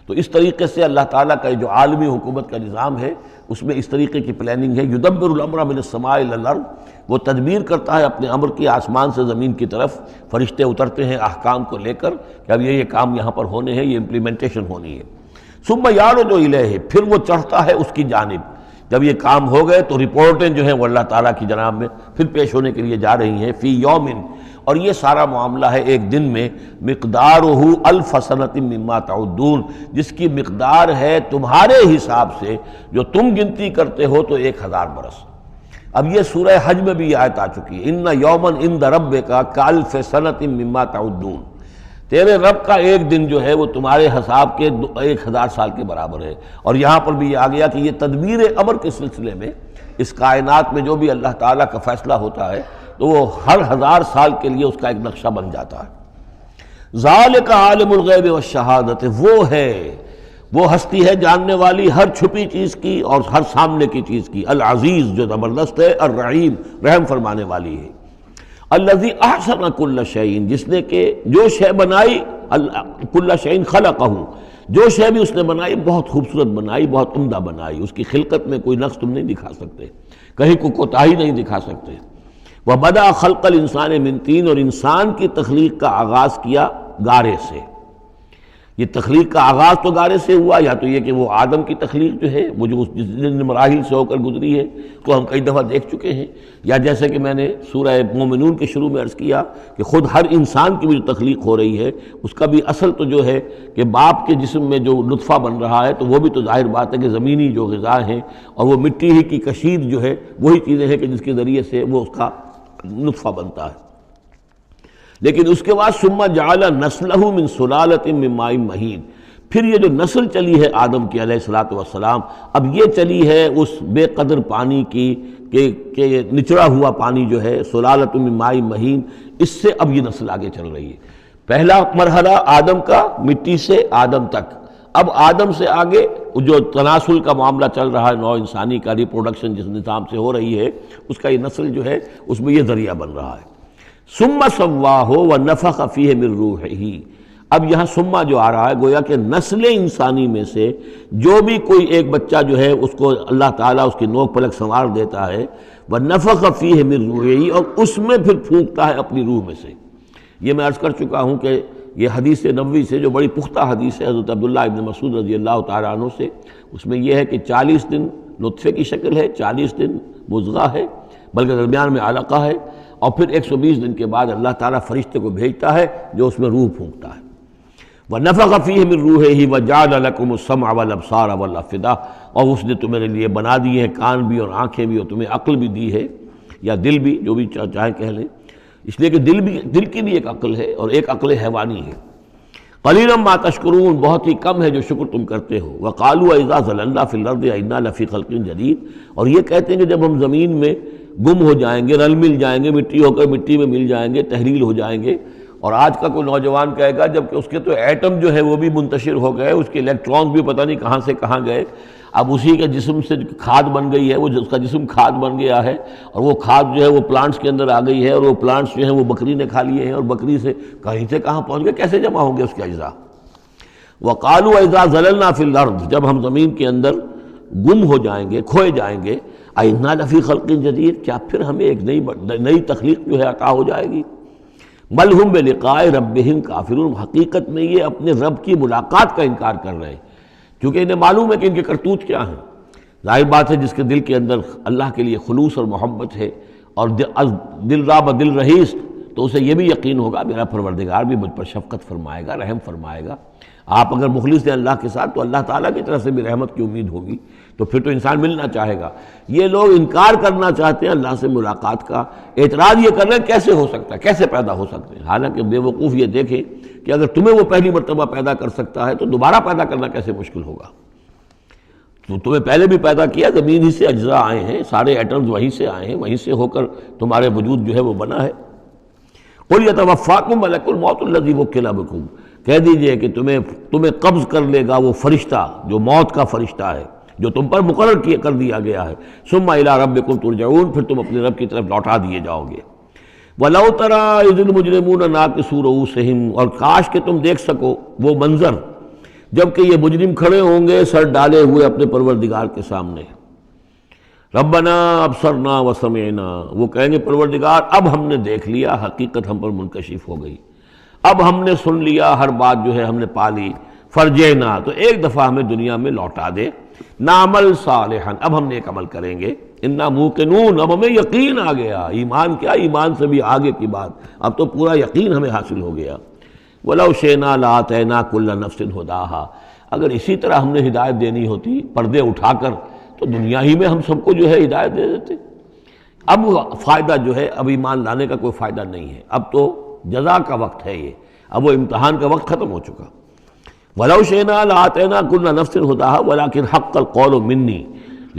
تو اس طریقے سے اللہ تعالیٰ کا جو عالمی حکومت کا نظام ہے اس میں اس طریقے کی پلاننگ ہے۔ یدبر الامر من السماء الى الارض، وہ تدبیر کرتا ہے اپنے امر کی آسمان سے زمین کی طرف، فرشتے اترتے ہیں احکام کو لے کر کہ اب یہ کام یہاں پر ہونے ہیں، یہ امپلیمنٹیشن ہونی ہے۔ ثم یعرج الیہ، پھر وہ چڑھتا ہے اس کی جانب. جب یہ کام ہو گئے تو رپورٹیں جو ہیں وہ اللہ تعالیٰ کی جناب میں پھر پیش ہونے کے لیے جا رہی ہیں. فی یومن، اور یہ سارا معاملہ ہے ایک دن میں. مقدارہ الف سنۃ مما تعدون، جس کی مقدار ہے تمہارے حساب سے جو تم گنتی کرتے ہو تو 1000 برس. اب یہ سورہ حج میں بھی یہ آیت آ چکی ہے، ان یوما عند ربک کالف سنۃ مما تعدون. تیرے رب کا ایک دن جو ہے وہ تمہارے حساب کے 1000 سال کے برابر ہے. اور یہاں پر بھی یہ آ گیا کہ یہ تدبیر امر کے سلسلے میں اس کائنات میں جو بھی اللہ تعالیٰ کا فیصلہ ہوتا ہے تو وہ ہر 1000 سال کے لیے اس کا ایک نقشہ بن جاتا ہے. ذالک عالم الغیب والشہادۃ، وہ ہستی ہے جاننے والی ہر چھپی چیز کی اور ہر سامنے کی چیز کی. العزیز، جو زبردست ہے، الرحیم، رحم فرمانے والی ہے. الذی احسن کل شیء، جس نے کہ جو شے بنائی، کل شیء خلقہ، جو شے بھی اس نے بنائی بہت خوبصورت بنائی، بہت عمدہ بنائی. اس کی خلقت میں کوئی نقص تم نہیں دکھا سکتے، کہیں کوئی کوتاہی نہیں دکھا سکتے. وَبَدَأَ خَلْقَ الْإِنسَانِ مِنْ طِينٍ، اور انسان کی تخلیق کا آغاز کیا گارے سے. یہ تخلیق کا آغاز تو گارے سے ہوا، یا تو یہ کہ وہ آدم کی تخلیق جو ہے وہ جو جن مراحل سے ہو کر گزری ہے تو ہم کئی دفعہ دیکھ چکے ہیں، یا جیسے کہ میں نے سورہ مومنون کے شروع میں عرض کیا کہ خود ہر انسان کی بھی جو تخلیق ہو رہی ہے اس کا بھی اصل تو جو ہے کہ باپ کے جسم میں جو نطفہ بن رہا ہے تو وہ بھی تو ظاہر بات ہے کہ زمینی جو غذا ہیں اور وہ مٹی ہی کی کشید جو ہے وہی چیزیں ہیں کہ جس کے ذریعے سے وہ اس کا نطفہ بنتا ہے. لیکن اس کے بعد ثم جعل نسلہ من سلالۃ من ماء مہین، پھر یہ جو نسل چلی ہے آدم کی علیہ الصلوۃ والسلام، اب یہ چلی ہے اس بے قدر پانی کی کہ نچڑا ہوا پانی جو ہے سلالۃ من ماء مہین، اس سے اب یہ نسل آگے چل رہی ہے. پہلا مرحلہ آدم کا مٹی سے آدم تک، اب آدم سے آگے جو تناسل کا معاملہ چل رہا ہے نوع انسانی کا، ریپروڈکشن جس نظام سے ہو رہی ہے اس کا یہ نسل جو ہے اس میں یہ ذریعہ بن رہا ہے. ثم سواہ ونفخ فیہ من روحہ، اب یہاں ثم جو آ رہا ہے گویا کہ نسل انسانی میں سے جو بھی کوئی ایک بچہ جو ہے اس کو اللہ تعالیٰ اس کی نوک پلک سنوار دیتا ہے، ونفخ فیہ من روحہ، اور اس میں پھر پھونکتا ہے اپنی روح میں سے. یہ میں عرض کر چکا ہوں کہ یہ حدیث نبوی سے جو بڑی پختہ حدیث ہے حضرت عبداللہ ابن مسعود رضی اللہ تعالیٰ عنہ سے، اس میں یہ ہے کہ 40 دن نطفے کی شکل ہے، 40 دن مضغہ ہے، بلکہ درمیان میں علقہ ہے، اور پھر 120 دن کے بعد اللہ تعالیٰ فرشتے کو بھیجتا ہے جو اس میں روح پھونکتا ہے. وَنَفَخَ فِيهِ مِن رُوحِهِ وَجَعَلَ لَكُمُ السَّمْعَ وَالْأَبْصَارَ وَالْأَفْئِدَةَ، اور اس نے تمہارے لیے بنا دیے ہیں کان بھی اور آنکھیں بھی، اور تمہیں عقل بھی دی ہے یا دل بھی، جو بھی چاہے کہہ لیں، اس لیے کہ دل کی بھی ایک عقل ہے اور ایک عقل حیوانی ہے. قلیلا ما تشکرون، بہت ہی کم ہے جو شکر تم کرتے ہو. وقالوا اذا ضللنا فی الارض انا لفی خلق جدید، اور یہ کہتے ہیں کہ جب ہم زمین میں گم ہو جائیں گے، رل مل جائیں گے، مٹی ہو کر مٹی میں مل جائیں گے، تحلیل ہو جائیں گے. اور آج کا کوئی نوجوان کہے گا جب کہ اس کے تو ایٹم جو ہے وہ بھی منتشر ہو گئے، اس کے الیکٹرانز بھی پتہ نہیں کہاں سے کہاں گئے، اب اسی کے جسم سے کھاد بن گئی ہے، وہ اس کا جسم کھاد بن گیا ہے، اور وہ کھاد جو ہے وہ پلانٹس کے اندر آ گئی ہے، اور وہ پلانٹس جو ہیں وہ بکری نے کھا لیے ہیں، اور بکری سے کہاں پہنچ گئے، کیسے جمع ہوں گے اس کے اجزاء. وقالوا اذا ضللنا فی الارض، جب ہم زمین کے اندر گم ہو جائیں گے، کھوئے جائیں گے، انا لفی خلق جدید، کیا پھر ہمیں ایک نئی تخلیق جو ہے عطا ہو جائے گی. بل ہم بلقاء ربہم کافرون، حقیقت میں یہ اپنے رب کی ملاقات کا انکار کر رہے ہیں، کیونکہ انہیں معلوم ہے کہ ان کے کرتوت کیا ہیں. ظاہر بات ہے جس کے دل کے اندر اللہ کے لیے خلوص اور محبت ہے اور دل راب دل رہیس، تو اسے یہ بھی یقین ہوگا میرا پروردگار بھی مجھ پر شفقت فرمائے گا، رحم فرمائے گا. آپ اگر مخلص ہیں اللہ کے ساتھ تو اللہ تعالیٰ کی طرف سے بھی رحمت کی امید ہوگی، تو پھر تو انسان ملنا چاہے گا. یہ لوگ انکار کرنا چاہتے ہیں اللہ سے ملاقات کا، اعتراض یہ کر رہے ہیں کیسے ہو سکتا ہے، کیسے پیدا ہو سکتے ہیں. حالانکہ بے وقوف یہ دیکھیں کہ اگر تمہیں وہ پہلی مرتبہ پیدا کر سکتا ہے تو دوبارہ پیدا کرنا کیسے مشکل ہوگا. تو تمہیں پہلے بھی پیدا کیا، زمین ہی سے اجزاء آئے ہیں، سارے ایٹمز وہیں سے آئے ہیں، وہیں سے ہو کر تمہارے وجود جو ہے وہ بنا ہے. قُلْ يَتَوَفَّاكُم مَلَكُ الْمَوْتِ الَّذِي وُكِّلَ بِكُم، کہہ دیجئے کہ تمہیں قبض کر لے گا وہ فرشتہ جو موت کا فرشتہ ہے، جو تم پر مقرر کر دیا گیا ہے. ثم الی ربکم ترجعون، پھر تم اپنے رب کی طرف لوٹا دیے جاؤ گے. وَلَوْ تَرَىٰ إِذِ الْمُجْرِمُونَ نَاكِسُو رُءُوسِهِمْ، اور کاش کہ تم دیکھ سکو وہ منظر جب کہ یہ مجرم کھڑے ہوں گے سر ڈالے ہوئے اپنے پروردگار کے سامنے. ربنا ابصرنا وسمعنا، وہ کہیں گے پروردگار اب ہم نے دیکھ لیا، حقیقت ہم پر منکشف ہو گئی، اب ہم نے سن لیا، ہر بات جو ہے ہم نے پا لی. فرجعنا، تو ایک دفعہ ہمیں دنیا میں لوٹا دے، نعمل صالحا، اب ہم نیک عمل کریں گے، انا موقنون، اب ہمیں یقین آ گیا، ایمان کیا، ایمان سے بھی آگے کی بات، اب تو پورا یقین ہمیں حاصل ہو گیا۔ وَلَوْ شِئْنَا لَآتَيْنَا كُلَّ نَفْسٍ هُدَاهَا، اگر اسی طرح ہم نے ہدایت دینی ہوتی پردے اٹھا کر تو دنیا ہی میں ہم سب کو جو ہے ہدایت دے دیتے۔ اب فائدہ جو ہے، اب ایمان لانے کا کوئی فائدہ نہیں ہے، اب تو جزا کا وقت ہے، یہ اب وہ امتحان کا وقت ختم ہو چکا۔ وَلَوْ شِئْنَا لَآتَيْنَا كُلَّ نَفْسٍ هُدَاهَا وَلَكِنْ حَقَّ الْقَوْلُ مِنِّي،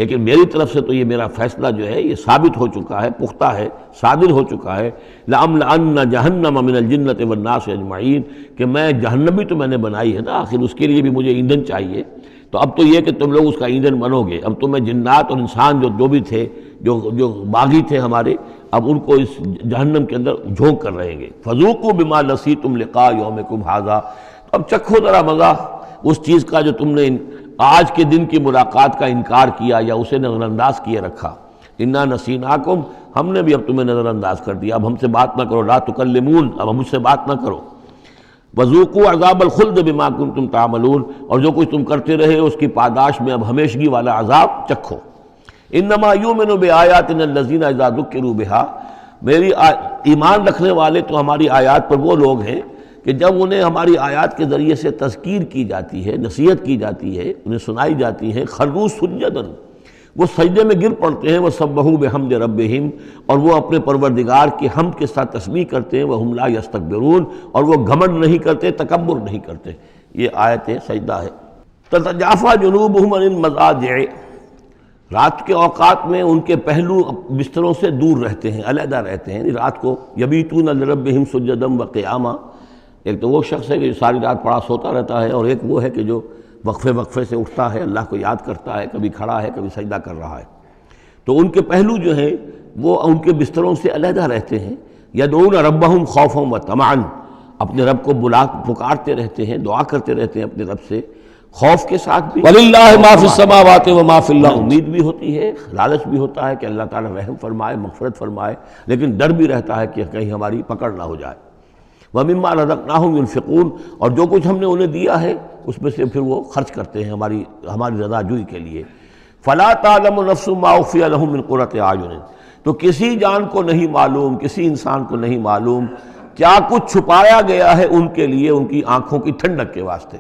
لیکن میری طرف سے تو یہ میرا فیصلہ جو ہے یہ ثابت ہو چکا ہے، پختہ ہے، صادر ہو چکا ہے، لَأَمْلَأَنَّ جَهَنَّمَ مِنَ الْجِنَّةِ وَالنَّاسِ أَجْمَعِينَ، کہ میں جہنم بھی تو میں نے بنائی ہے نا، آخر اس کے لیے بھی مجھے ایندھن چاہیے، تو اب تو یہ کہ تم لوگ اس کا ایندھن بنو گے، اب تو میں جنات اور انسان جو بھی تھے، جو باغی تھے ہمارے، اب ان کو اس جہنم کے اندر جھونک کر رہیں گے۔ فَذُوقُوا بِمَا نَسِيتُمْ لِقَاءَ يَوْمِكُمْ هَذَا، اب چکھو ذرا مزہ اس چیز کا جو تم نے آج کے دن کی ملاقات کا انکار کیا یا اسے نظر انداز کیے رکھا۔ انا نسیناکم، ہم نے بھی اب تمہیں نظر انداز کر دیا، اب ہم سے بات نہ کرو، لا تکلمون، اب ہم مجھ سے بات نہ کرو۔ وذوقوا عذاب الخلد بما کنتم تعملون، اور جو کچھ تم کرتے رہے اس کی پاداش میں اب ہمیشگی والا عذاب چکھو۔ انما یؤمن بآیاتنا الذین اذا ذکروا بہا، میری ایمان رکھنے والے تو ہماری آیات پر وہ لوگ ہیں کہ جب انہیں ہماری آیات کے ذریعے سے تذکیر کی جاتی ہے، نصیحت کی جاتی ہے، انہیں سنائی جاتی ہے، خروا سجدا، وہ سجدے میں گر پڑتے ہیں، وسبحوا بحمد ربہم، اور وہ اپنے پروردگار کی حمد کے ساتھ تسبیح کرتے ہیں، وہم لا یستکبرون، اور وہ گھمنڈ نہیں کرتے، تکبر نہیں کرتے۔ یہ آیت سجدہ ہے۔ تتجافی جنوبہم عن المضاجع، رات کے اوقات میں ان کے پہلو بستروں سے دور رہتے ہیں، علیحدہ رہتے ہیں رات کو۔ یبیتون لربہم سجدا وقیاما، ایک تو وہ شخص ہے کہ جو ساری رات پڑا سوتا رہتا ہے، اور ایک وہ ہے کہ جو وقفے وقفے سے اٹھتا ہے، اللہ کو یاد کرتا ہے، کبھی کھڑا ہے کبھی سجدہ کر رہا ہے۔ تو ان کے پہلو جو ہیں وہ ان کے بستروں سے علیحدہ رہتے ہیں۔ یدعون ربہم خوفا وطمعا، اپنے رب کو پکارتے رہتے ہیں، دعا کرتے رہتے ہیں اپنے رب سے، خوف کے ساتھ بھی، وَلِلَّهِ مَا فِي السَّمَاوَاتِ وَمَا فِي الْأَرْضِ، امید بھی ہوتی ہے، لالچ بھی ہوتا ہے کہ اللہ تعالیٰ رحم فرمائے، مغفرت فرمائے، لیکن ڈر بھی رہتا ہے کہ کہیں ہماری پکڑ نہ ہو جائے۔ وَمِمَّا رَزَقْنَاهُمْ يُنْفِقُونَ، اور جو کچھ ہم نے انہیں دیا ہے اس میں سے پھر وہ خرچ کرتے ہیں ہماری رضا جوئی کے لیے۔ فَلَا تَعْلَمُ نَفْسٌ مَّا أُخْفِيَ لَهُم مِّن قُرَّةِ أَعْيُنٍ، تو کسی جان کو نہیں معلوم، کسی انسان کو نہیں معلوم کیا کچھ چھپایا گیا ہے ان کے لیے ان کی آنکھوں کی ٹھنڈک کے واسطے،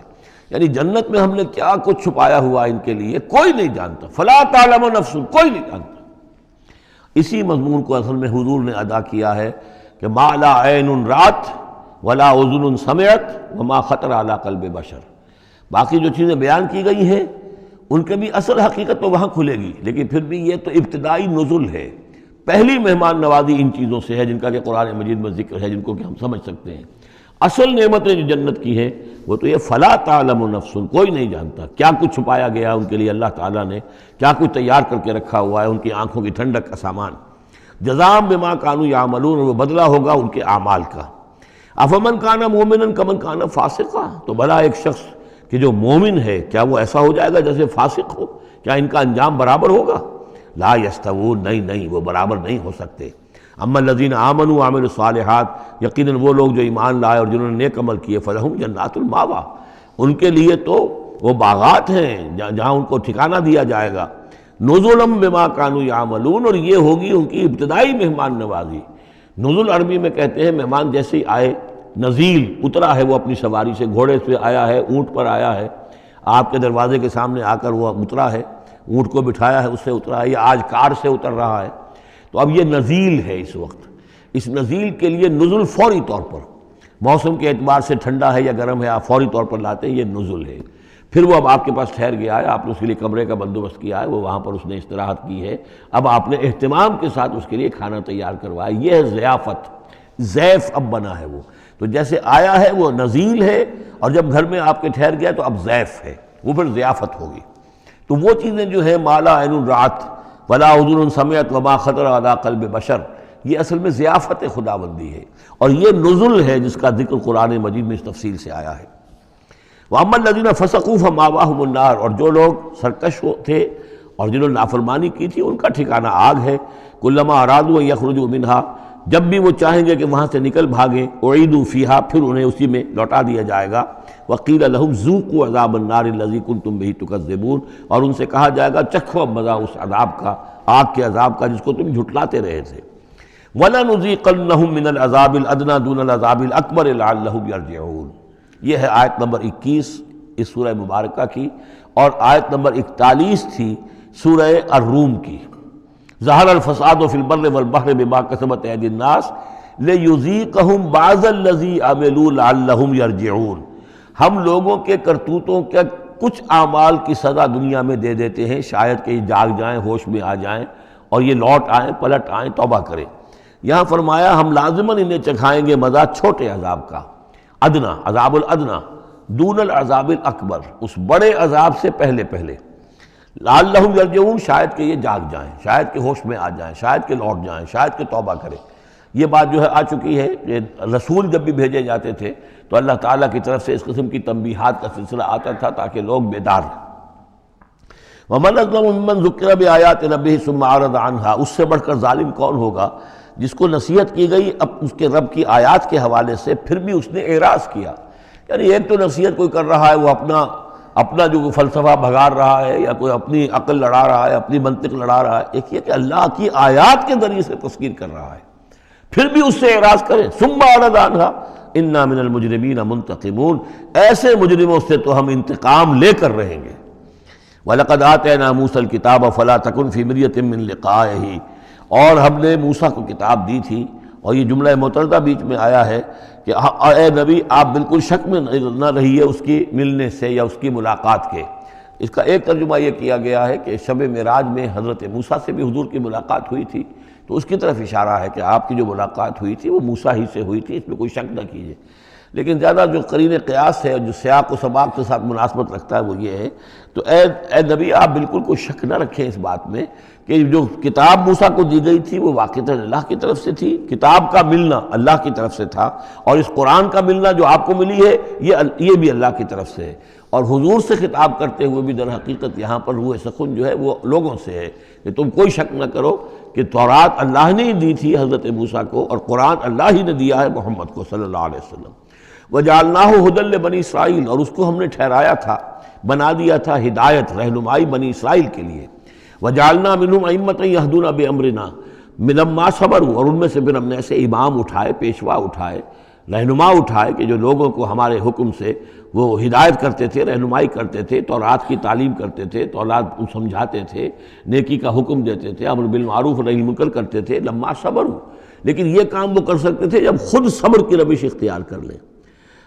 یعنی جنت میں ہم نے کیا کچھ چھپایا ہوا ان کے لیے کوئی نہیں جانتا۔ فَلَا تَعْلَمُ نَفْسٌ، کوئی نہیں جانتا۔ اسی مضمون کو اصل میں حضور نے ادا کیا ہے کہ مَا لَا عَيْنٌ رَأَتْ وَلَا أُذُنٌ سَمِعَتْ وَمَا خَطَرَ عَلَىٰ قَلْبِ بَشَرٍ، باقی جو چیزیں بیان کی گئی ہیں ان کے بھی اصل حقیقت تو وہاں کھلے گی، لیکن پھر بھی یہ تو ابتدائی نزل ہے، پہلی مہمان نوازی ان چیزوں سے ہے جن کا کہ قرآن مجید میں ذکر ہے، جن کو کہ ہم سمجھ سکتے ہیں۔ اصل نعمتیں جو جنت کی ہیں وہ تو یہ فلا تعلم نفس، کوئی نہیں جانتا کیا کچھ چھپایا گیا ان کے لیے، اللہ تعالیٰ نے کیا کچھ تیار کر کے رکھا ہوا ہے ان کی آنکھوں کی ٹھنڈک کا سامان۔ جزاء بما کانوا یعملون، وہ بدلہ ہوگا ان کے اعمال کا۔ افمن کان مومنا کمن کان فاسقا، تو بھلا ایک شخص کہ جو مومن ہے کیا وہ ایسا ہو جائے گا جیسے فاسق ہو؟ کیا ان کا انجام برابر ہوگا؟ لا یستوون، نہیں وہ برابر نہیں ہو سکتے۔ اما الذین آمنوا وعملوا الصالحات، یقیناً وہ لوگ جو ایمان لائے اور جنہوں نے نیک عمل کیے، فلہم جنات الماوا، ان کے لیے تو وہ باغات ہیں جہاں ان کو ٹھکانہ دیا جائے گا۔ نزلا بما کانوا یعملون، اور یہ ہوگی ان کی ابتدائی مہمان نوازی۔ نزل عربی میں کہتے ہیں مہمان جیسے ہی آئے، نزیل اترا ہے وہ اپنی سواری سے، گھوڑے سے آیا ہے، اونٹ پر آیا ہے، آپ کے دروازے کے سامنے آ کر وہ اترا ہے، اونٹ کو بٹھایا ہے اس سے اترا ہے، یا آج کار سے اتر رہا ہے، تو اب یہ نزیل ہے اس وقت۔ اس نزیل کے لیے نزل فوری طور پر، موسم کے اعتبار سے ٹھنڈا ہے یا گرم ہے، آپ فوری طور پر لاتے ہیں، یہ نزل ہے۔ پھر وہ اب آپ کے پاس ٹھہر گیا ہے، آپ نے اس کے لیے کمرے کا بندوبست کیا ہے، وہ وہاں پر اس نے استراحت کی ہے، اب آپ نے اہتمام کے ساتھ اس کے لیے کھانا تیار کروایا، یہ ہے ضیافت، ضیف اب بنا ہے وہ۔ تو جیسے آیا ہے وہ نزیل ہے، اور جب گھر میں آپ کے ٹھہر گیا تو اب ضیف ہے، وہ پھر ضیافت ہوگی۔ تو وہ چیزیں جو ہیں ما لا عین رأت ولا اذن سمعت وما خطر علی قلب بشر، یہ اصل میں ضیافت خداوندی ہے، اور یہ نزل ہے جس کا ذکر قرآن مجید میں اس تفصیل سے آیا ہے۔ وَأَمَّا الَّذِينَ فَسَقُوا فَمَأْوَاهُمُ النَّارُ، اور جو لوگ سرکش تھے اور جنہوں نے نافرمانی کی تھی ان کا ٹھکانہ آگ ہے۔ كُلَّمَا أَرَادُوا أَن يَخْرُجُوا مِنْهَا، جب بھی وہ چاہیں گے کہ وہاں سے نکل بھاگیں، اعیدوا فیہا، پھر انہیں اسی میں لوٹا دیا جائے گا، وقیل لہم ذوقوا عذاب النار الذی کنتم بہ تکذبون، اور ان سے کہا جائے گا چکھو اب مزہ اس عذاب کا، آگ کے عذاب کا جس کو تم جھٹلاتے رہے تھے۔ وَلَنُذِيقَنَّهُم مِّنَ الْعَذَابِ الْأَدْنَىٰ دُونَ الْعَذَابِ الْأَكْبَرِ لَعَلَّهُمْ يَرْجِعُونَ۔ یہ ہے آیت نمبر 21 اس سورہ مبارکہ کی، اور آیت نمبر 41 تھی سورہ الروم کی۔ ظہر الفساد فی البر والبحر بما کسبت ایدی الناس لیذیقہم بعض الذی عملوا لعلہم یرجعون۔ ہم لوگوں کے کرتوتوں کے کچھ اعمال کی سزا دنیا میں دے دیتے ہیں، شاید کہ یہ جاگ جائیں، ہوش میں آ جائیں اور یہ لوٹ آئیں، پلٹ آئیں، توبہ کریں۔ یہاں فرمایا ہم لازماً انہیں چکھائیں گے مزہ چھوٹے عذاب کا، ادنا، عذاب الادنا، دون العذاب الاکبر، اس بڑے عذاب سے پہلے پہلے، لعلہم یرجعون، شاید کہ یہ جاگ جائیں، شاید کہ ہوش میں آ جائیں، شاید کہ لوٹ جائیں، شاید کہ توبہ کریں۔ یہ بات جو ہے آ چکی ہے کہ رسول جب بھی بھیجے جاتے تھے تو اللہ تعالیٰ کی طرف سے اس قسم کی تنبیہات کا سلسلہ آتا تھا تاکہ لوگ بیدار ہیں۔ وَمَنْ أَظْلَمُ مِمَّنْ ذُكِّرَ بِآيَاتِ رَبِّهِ ثُمَّ أَعْرَضَ عَنْهَا، اس سے بڑھ کر ظالم کون ہوگا جس کو نصیحت کی گئی اب اس کے رب کی آیات کے حوالے سے پھر بھی اس نے اعراض کیا۔ یعنی ایک تو نصیحت کوئی کر رہا ہے، وہ اپنا جو فلسفہ بھگار رہا ہے یا کوئی اپنی عقل لڑا رہا ہے، اپنی منطق لڑا رہا ہے، ایک یہ کہ اللہ کی آیات کے ذریعے سے تذکیر کر رہا ہے، پھر بھی اس سے اعراض کریں۔ ثم اعرض عنہا انا من المجرمین منتقمون، ایسے مجرموں سے تو ہم انتقام لے کر رہیں گے۔ وَلَقَدْ آتَيْنَا مُوسَى الْكِتَابَ فَلَا تَكُنْ فِي مِرْيَةٍ مِّن لِقَائِهِ، اور ہم نے موسیٰ کو کتاب دی تھی، اور یہ جملہ متردہ بیچ میں آیا ہے کہ اے نبی آپ بالکل شک میں نہ رہیے اس کی ملنے سے یا اس کی ملاقات کے۔ اس کا ایک ترجمہ یہ کیا گیا ہے کہ شب معراج میں حضرت موسیٰ سے بھی حضور کی ملاقات ہوئی تھی، تو اس کی طرف اشارہ ہے کہ آپ کی جو ملاقات ہوئی تھی وہ موسیٰ ہی سے ہوئی تھی، اس میں کوئی شک نہ کیجیے۔ لیکن زیادہ جو قرین قیاس ہے اور جو سیاق و سباق کے ساتھ مناسبت رکھتا ہے وہ یہ ہے، تو اے نبی آپ بالکل کوئی شک نہ رکھیں اس بات میں کہ جو کتاب موسیٰ کو دی گئی تھی وہ واقعتاً اللہ کی طرف سے تھی، کتاب کا ملنا اللہ کی طرف سے تھا، اور اس قرآن کا ملنا جو آپ کو ملی ہے یہ بھی اللہ کی طرف سے ہے۔ اور حضور سے خطاب کرتے ہوئے بھی در حقیقت یہاں پر روح سخن جو ہے وہ لوگوں سے ہے کہ تم کوئی شک نہ کرو کہ تورات اللہ نے ہی دی تھی حضرت موسیٰ کو، اور قرآن اللہ ہی نے دیا ہے محمد کو صلی اللہ علیہ وسلم۔ وَجَعَلْنَاهُ هُدًى لِبَنِي اسرائیل، اور اس کو ہم نے ٹھہرایا تھا، بنا دیا تھا ہدایت، رہنمائی بنی اسرائیل کے لیے۔ وَجَعَلْنَا مِنْهُمْ أَئِمَّةً يَهْدُونَ بِأَمْرِنَا لَمَّا صَبَرُوا، اور ان میں سے پھر ہم نے ایسے امام اٹھائے، پیشوا اٹھائے، رہنما اٹھائے کہ جو لوگوں کو ہمارے حکم سے وہ ہدایت کرتے تھے، رہنمائی کرتے تھے، تورات کی تعلیم کرتے تھے، تورات سمجھاتے تھے، نیکی کا حکم دیتے تھے، امر بالمعروف نہی منکر کرتے تھے، لما صبروا۔ لیکن یہ کام وہ کر سکتے تھے جب خود صبر کی روش اختیار کر لیں۔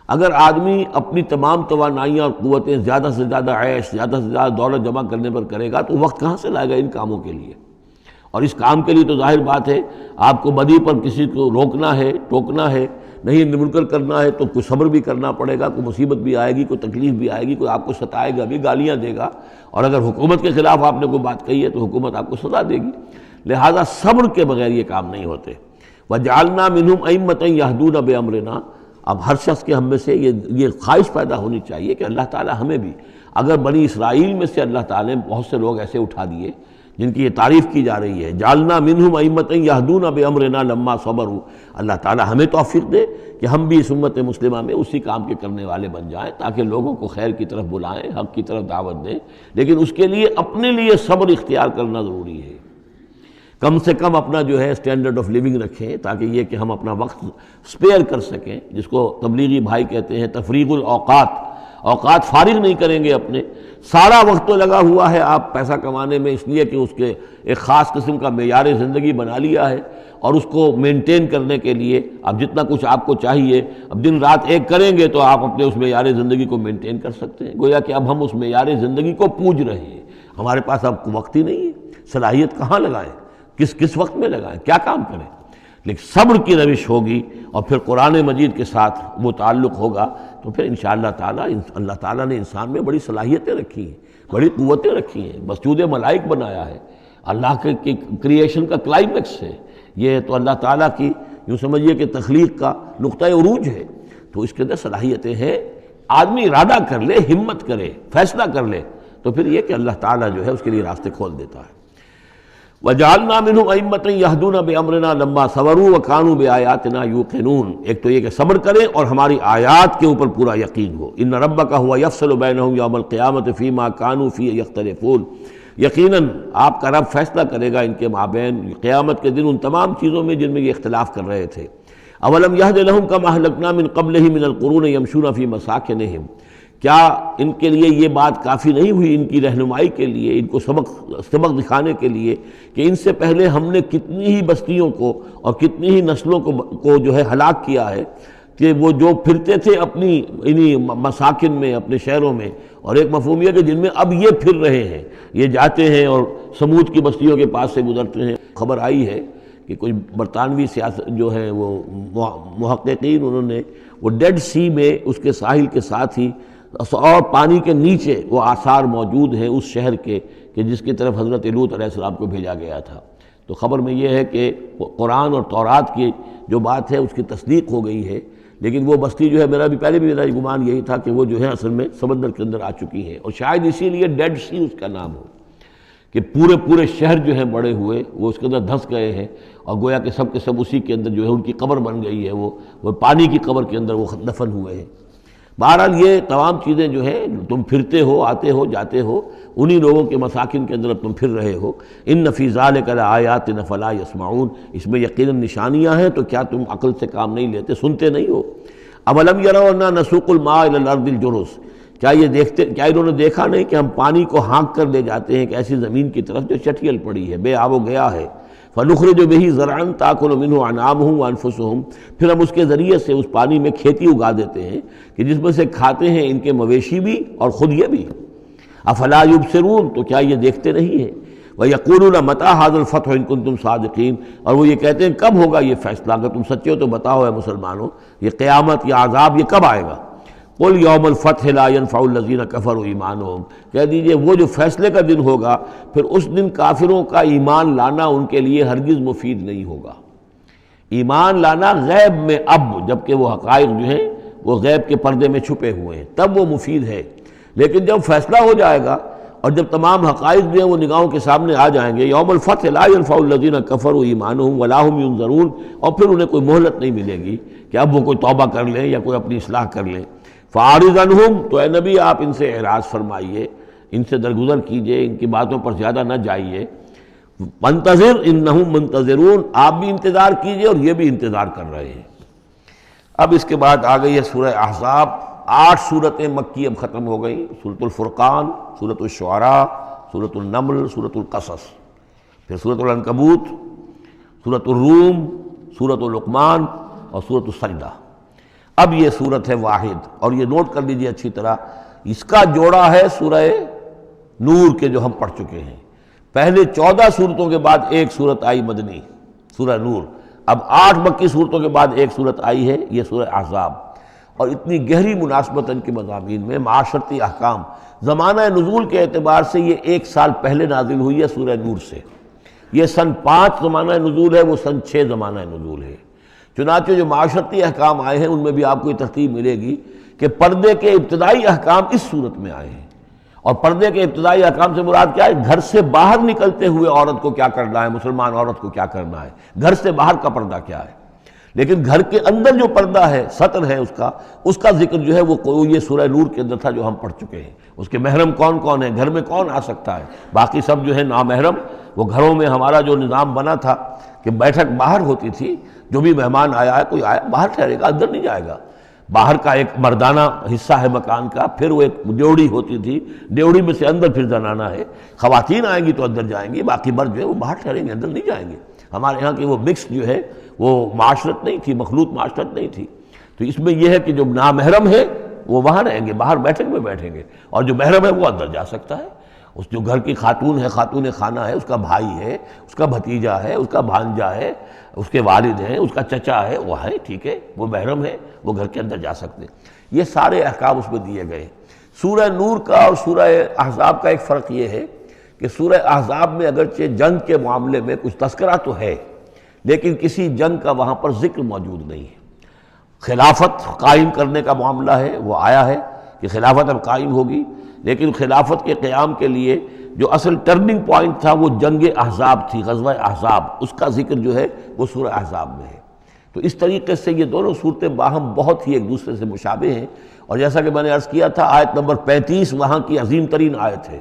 اگر آدمی اپنی تمام توانائیاں اور قوتیں زیادہ سے زیادہ عیش، زیادہ سے زیادہ دولت جمع کرنے پر کرے گا تو وقت کہاں سے لائے گا ان کاموں کے لیے؟ اور اس کام کے لیے تو ظاہر بات ہے آپ کو بدی پر کسی کو روکنا ہے، ٹوکنا ہے، نہیں منکر کرنا ہے تو کوئی صبر بھی کرنا پڑے گا، کوئی مصیبت بھی آئے گی، کوئی تکلیف بھی آئے گی، کوئی آپ کو ستائے گا بھی، گالیاں دے گا، اور اگر حکومت کے خلاف آپ نے کوئی بات کہی ہے تو حکومت آپ کو سزا دے گی۔ لہذا صبر کے بغیر یہ کام نہیں ہوتے۔ وَجَعَلْنَا مِنْهُمْ أَئِمَّةً يَهْدُونَ بِأَمْرِنَا، اب ہر شخص کے ہم میں سے یہ خواہش پیدا ہونی چاہیے کہ اللہ تعالی ہمیں بھی، اگر بنی اسرائیل میں سے اللہ تعالی نے بہت سے لوگ ایسے اٹھا دیے جن کی یہ تعریف کی جا رہی ہے، جعلنا منہم ائمۃ یہدون بامرنا لما صبروا، اللہ تعالی ہمیں توفیق دے کہ ہم بھی اس امت مسلمہ میں اسی کام کے کرنے والے بن جائیں، تاکہ لوگوں کو خیر کی طرف بلائیں، حق کی طرف دعوت دیں، لیکن اس کے لیے اپنے لیے صبر اختیار کرنا ضروری ہے۔ کم سے کم اپنا جو ہے اسٹینڈرڈ آف لیونگ رکھیں، تاکہ یہ کہ ہم اپنا وقت سپیئر کر سکیں، جس کو تبلیغی بھائی کہتے ہیں تفریغ الاوقات، اوقات فارغ نہیں کریں گے اپنے، سارا وقت تو لگا ہوا ہے آپ پیسہ کمانے میں، اس لیے کہ اس کے ایک خاص قسم کا معیار زندگی بنا لیا ہے، اور اس کو مینٹین کرنے کے لیے اب جتنا کچھ آپ کو چاہیے اب دن رات ایک کریں گے تو آپ اپنے اس معیار زندگی کو مینٹین کر سکتے ہیں۔ گویا کہ اب ہم اس معیار زندگی کو پوج رہے ہیں، ہمارے پاس اب وقت ہی نہیں ہے، صلاحیت کہاں لگائیں، کس وقت میں لگائیں، کیا کام کریں۔ لیکن صبر کی روش ہوگی اور پھر قرآن مجید کے ساتھ وہ تعلق ہوگا تو پھر انشاءاللہ تعالی اللہ تعالیٰ نے انسان میں بڑی صلاحیتیں رکھی ہیں، بڑی قوتیں رکھی ہیں، مسجود ملائک بنایا ہے، اللہ کے کریشن کا کلائمیکس ہے یہ، تو اللہ تعالیٰ کی یوں سمجھیے کہ تخلیق کا نقطہ عروج ہے، تو اس کے اندر صلاحیتیں ہیں۔ آدمی ارادہ کر لے، ہمت کرے، فیصلہ کر لے تو پھر یہ کہ اللہ تعالیٰ جو ہے اس کے لیے راستے کھول دیتا ہے۔ وجعلنا منهم ائمة يهدون بامرنا لما صبروا وكانوا بآياتنا يوقنون. ایک تو یہ کہ صبر کریں اور ہماری آیات کے اوپر پورا یقین ہو. ان ربک هو يفصل بینهم یوم القیامة فیما كانوا فیہ یختلفون. یقیناً آپ کا رب فیصلہ کرے گا ان کے مابین قیامت کے دن ان تمام چیزوں میں جن میں یہ اختلاف کر رہے تھے. اولم یہد لهم کما اہلکنا من قبلہم من القرون یمشون فی مساکنہم. کیا ان کے لیے یہ بات کافی نہیں ہوئی، ان کی رہنمائی کے لیے، ان کو سبق دکھانے کے لیے کہ ان سے پہلے ہم نے کتنی ہی بستیوں کو اور کتنی ہی نسلوں کو جو ہے ہلاک کیا ہے کہ وہ جو پھرتے تھے اپنی انہی مساکن میں، اپنے شہروں میں. اور ایک مفہوم یہ کہ جن میں اب یہ پھر رہے ہیں، یہ جاتے ہیں اور سمود کی بستیوں کے پاس سے گزرتے ہیں. خبر آئی ہے کہ کوئی برطانوی سیاست جو ہے وہ محققین، انہوں نے وہ ڈیڈ سی میں اس کے ساحل کے ساتھ ہی اور پانی کے نیچے وہ آثار موجود ہیں اس شہر کے کہ جس کی طرف حضرت لوط علیہ السلام کو بھیجا گیا تھا. تو خبر میں یہ ہے کہ قرآن اور تورات کی جو بات ہے اس کی تصدیق ہو گئی ہے، لیکن وہ بستی جو ہے میرا گمان یہی تھا کہ وہ جو ہے اصل میں سمندر کے اندر آ چکی ہے، اور شاید اسی لیے ڈیڈ سی اس کا نام ہو کہ پورے شہر جو ہیں بڑے ہوئے وہ اس کے اندر دھنس گئے ہیں، اور گویا کہ سب کے سب اسی کے اندر جو ہے ان کی قبر بن گئی ہے، وہ پانی کی قبر کے اندر وہ دفن ہوئے ہیں. بہرحال یہ تمام چیزیں جو ہے تم پھرتے ہو، آتے ہو، جاتے ہو، انہی لوگوں کے مساکن کے اندر اب تم پھر رہے ہو. ان فی ذلک لآیات فلا یسمعون. اس میں یقیناً نشانیاں ہیں، تو کیا تم عقل سے کام نہیں لیتے، سنتے نہیں ہو؟ اولم یروا انا نسوق الماء الی الارض الجرز. کیا انہوں نے دیکھا نہیں کہ ہم پانی کو ہانک کر لے جاتے ہیں ایک ایسی زمین کی طرف جو چٹیل پڑی ہے، بے آب و گیا ہے. فنخرج به زرعا تاکل منه انعامهم وانفسهم. پھر ہم اس کے ذریعے سے اس پانی میں کھیتی اگا دیتے ہیں کہ جس میں سے کھاتے ہیں ان کے مویشی بھی اور خود یہ بھی. افلا یبصرون. تو کیا یہ دیکھتے نہیں ہیں؟ ویقولون متی ھذا الفتح ان کنتم صادقین. اور وہ یہ کہتے ہیں کب ہوگا یہ فیصلہ، اگر تم سچے ہو تو بتاؤ اے مسلمانوں، یہ قیامت یا عذاب یہ کب آئے گا؟ قل یوم الفتح لا ينفع الذین کفروا ایمانہم. کہہ دیجئے وہ جو فیصلے کا دن ہوگا پھر اس دن کافروں کا ایمان لانا ان کے لیے ہرگز مفید نہیں ہوگا. ایمان لانا غیب میں اب، جبکہ وہ حقائق جو ہیں وہ غیب کے پردے میں چھپے ہوئے ہیں، تب وہ مفید ہے. لیکن جب فیصلہ ہو جائے گا اور جب تمام حقائق جو ہیں وہ نگاہوں کے سامنے آ جائیں گے، یوم الفتح لا ينفع الذین کفروا ایمانہم ولا هم ینظرون. اور پھر انہیں کوئی مہلت نہیں ملے گی کہ اب وہ کوئی توبہ کر لیں یا کوئی اپنی اصلاح کر لیں. فاعرض عنہم. تو اے نبی آپ ان سے اعراض فرمائیے، ان سے درگزر کیجئے، ان کی باتوں پر زیادہ نہ جائیے. منتظر انہم منتظرون. آپ بھی انتظار کیجئے اور یہ بھی انتظار کر رہے ہیں. اب اس کے بعد آ گئی ہے سورہ احزاب. 8 سورتیں مکی اب ختم ہو گئیں. سورۃ الفرقان، سورۃ الشعراء، سورۃ النمل، سورۃ القصص، پھر سورۃ العنکبوت، سورۃ الروم، سورۃ لقمان اور سورۃ السجدہ. اب یہ سورت ہے واحد، اور یہ نوٹ کر لیجئے اچھی طرح، اس کا جوڑا ہے سورہ نور کے جو ہم پڑھ چکے ہیں. پہلے 14 سورتوں کے بعد ایک سورت آئی مدنی، سورہ نور. اب 8 مکی صورتوں کے بعد ایک سورت آئی ہے، یہ سورہ احزاب. اور اتنی گہری مناسبت ان کے مضامین میں، معاشرتی احکام، زمانہ نزول کے اعتبار سے یہ 1 سال پہلے نازل ہوئی ہے سورہ نور سے. یہ سن 5 زمانہ نزول ہے، وہ سن 6 زمانہ نزول ہے. چنانچہ جو معاشرتی احکام آئے ہیں ان میں بھی آپ کو یہ ترتیب ملے گی کہ پردے کے ابتدائی احکام اس صورت میں آئے ہیں. اور پردے کے ابتدائی احکام سے مراد کیا ہے؟ گھر سے باہر نکلتے ہوئے عورت کو کیا کرنا ہے، مسلمان عورت کو کیا کرنا ہے، گھر سے باہر کا پردہ کیا ہے. لیکن گھر کے اندر جو پردہ ہے، سطر ہے اس کا ذکر جو ہے وہ یہ سورہ نور کے اندر تھا جو ہم پڑھ چکے ہیں. اس کے محرم کون کون ہیں، گھر میں کون آ سکتا ہے، باقی سب جو ہے نامحرم. وہ گھروں میں ہمارا جو نظام بنا تھا کہ بیٹھک باہر ہوتی تھی، جو بھی مہمان آیا ہے، کوئی آیا باہر ٹھہرے گا، اندر نہیں جائے گا. باہر کا ایک مردانہ حصہ ہے مکان کا، پھر وہ ایک ڈیوڑی ہوتی تھی، ڈیوڑی میں سے اندر پھر زنانہ ہے. خواتین آئیں گی تو اندر جائیں گی، باقی مرد جو ہے وہ باہر ٹھہریں گے، اندر نہیں جائیں گے. ہمارے یہاں کی وہ مکس جو ہے وہ معاشرت نہیں تھی، مخلوط معاشرت نہیں تھی. تو اس میں یہ ہے کہ جو نامحرم ہے وہ وہاں رہیں گے، باہر بیٹھک میں بیٹھیں گے، اور جو محرم ہے وہ اندر جا سکتا ہے. اس جو گھر کی خاتون ہے، خاتون خانہ ہے، اس کا بھائی ہے، اس کا بھتیجا ہے، اس کا بھانجا ہے، اس کے والد ہیں، اس کا چچا ہے، وہ ہے، ٹھیک ہے، وہ محرم ہے، وہ گھر کے اندر جا سکتے. یہ سارے احکام اس میں دیے گئے. سورہ نور کا اور سورہ احزاب کا ایک فرق یہ ہے کہ سورہ احزاب میں اگرچہ جنگ کے معاملے میں کچھ تذکرہ تو ہے، لیکن کسی جنگ کا وہاں پر ذکر موجود نہیں ہے. خلافت قائم کرنے کا معاملہ ہے، وہ آیا ہے کہ خلافت اب قائم ہوگی، لیکن خلافت کے قیام کے لیے جو اصل ٹرننگ پوائنٹ تھا وہ جنگ احزاب تھی، غزوہ احزاب، اس کا ذکر جو ہے وہ سورہ احزاب میں ہے۔ تو اس طریقے سے یہ دونوں صورتیں باہم بہت ہی ایک دوسرے سے مشابہ ہیں، اور جیسا کہ میں نے عرض کیا تھا آیت نمبر 35 وہاں کی عظیم ترین آیت ہے،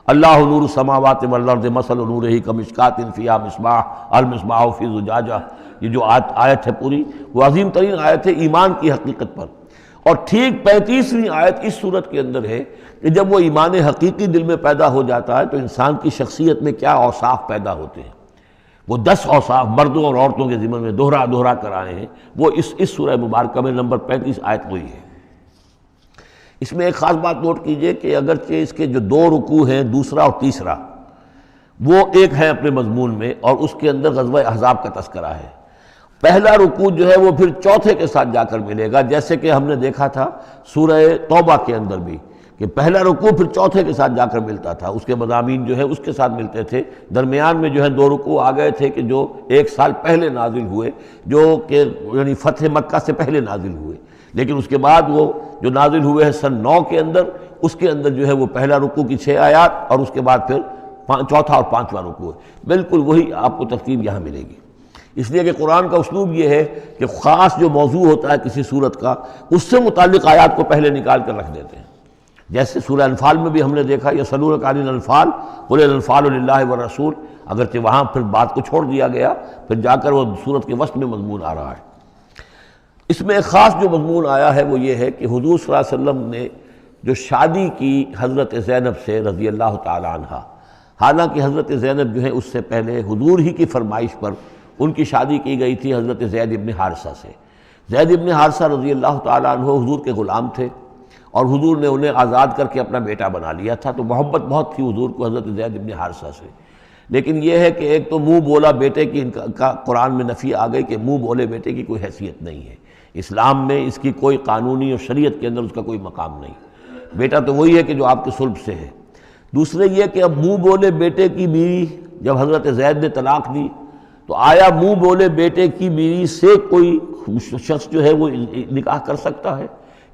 اللہ نور السماوات والارض مثل نورہ کمشکاۃ فیہا مصباح المصباح فی زجاجہ، یہ جو آیت ہے پوری وہ عظیم ترین آیت ہے ایمان کی حقیقت پر۔ اور ٹھیک 35ویں آیت اس صورت کے اندر ہے کہ جب وہ ایمان حقیقی دل میں پیدا ہو جاتا ہے تو انسان کی شخصیت میں کیا اوصاف پیدا ہوتے ہیں، وہ 10 اوصاف مردوں اور عورتوں کے ذمن میں دہرا کر آئے ہیں، وہ اس سورہ مبارکہ میں نمبر 35 آیت وہی ہے۔ اس میں ایک خاص بات نوٹ کیجئے کہ اگرچہ اس کے جو 2 رکوع ہیں، دوسرا اور تیسرا، وہ ایک ہیں اپنے مضمون میں، اور اس کے اندر غزوہ احزاب کا تذکرہ ہے۔ پہلا رکوع جو ہے وہ پھر چوتھے کے ساتھ جا کر ملے گا، جیسے کہ ہم نے دیکھا تھا سورہ توبہ کے اندر بھی کہ پہلا رکوع پھر چوتھے کے ساتھ جا کر ملتا تھا، اس کے مضامین جو ہے اس کے ساتھ ملتے تھے۔ درمیان میں جو ہے 2 رکوع آ گئے تھے کہ جو 1 سال پہلے نازل ہوئے، جو کہ یعنی فتح مکہ سے پہلے نازل ہوئے، لیکن اس کے بعد وہ جو نازل ہوئے ہیں سن 9 کے اندر، اس کے اندر جو ہے وہ پہلا رکوع کی 6 آیات اور اس کے بعد پھر چوتھا اور 5واں رکوع ہے۔ بالکل وہی آپ کو ترتیب یہاں ملے گی، اس لیے کہ قرآن کا اسلوب یہ ہے کہ خاص جو موضوع ہوتا ہے کسی صورت کا، اس سے متعلق آیات کو پہلے نکال کر رکھ دیتے ہیں۔ جیسے سورہ انفال میں بھی ہم نے دیکھا یسألونک عن الانفال قل الانفال للہ والرسول، اگرچہ وہاں پھر بات کو چھوڑ دیا گیا، پھر جا کر وہ صورت کے وسط میں مضمون آ رہا ہے۔ اس میں ایک خاص جو مضمون آیا ہے وہ یہ ہے کہ حضور صلی اللہ علیہ وسلم نے جو شادی کی حضرت زینب سے رضی اللہ تعالی عنہ، حالانکہ حضرت زینب جو ہے اس سے پہلے حضور ہی کی فرمائش پر ان کی شادی کی گئی تھی حضرت زید ابن حارثہ سے۔ زید ابن حارثہ رضی اللہ تعالی عنہ حضور کے غلام تھے، اور حضور نے انہیں آزاد کر کے اپنا بیٹا بنا لیا تھا، تو محبت بہت تھی حضور کو حضرت زید ابن حارثہ سے۔ لیکن یہ ہے کہ ایک تو منہ بولا بیٹے کی کا قرآن میں نفی آ گئی کہ منہ بولے بیٹے کی کوئی حیثیت نہیں ہے، اسلام میں اس کی کوئی قانونی اور شریعت کے اندر اس کا کوئی مقام نہیں، بیٹا تو وہی ہے کہ جو آپ کے صلب سے ہے۔ دوسرے یہ کہ اب منہ بولے بیٹے کی بیوی جب حضرت زید نے طلاق دی تو آیا منہ بولے بیٹے کی بیوی سے کوئی شخص جو ہے وہ نکاح کر سکتا ہے؟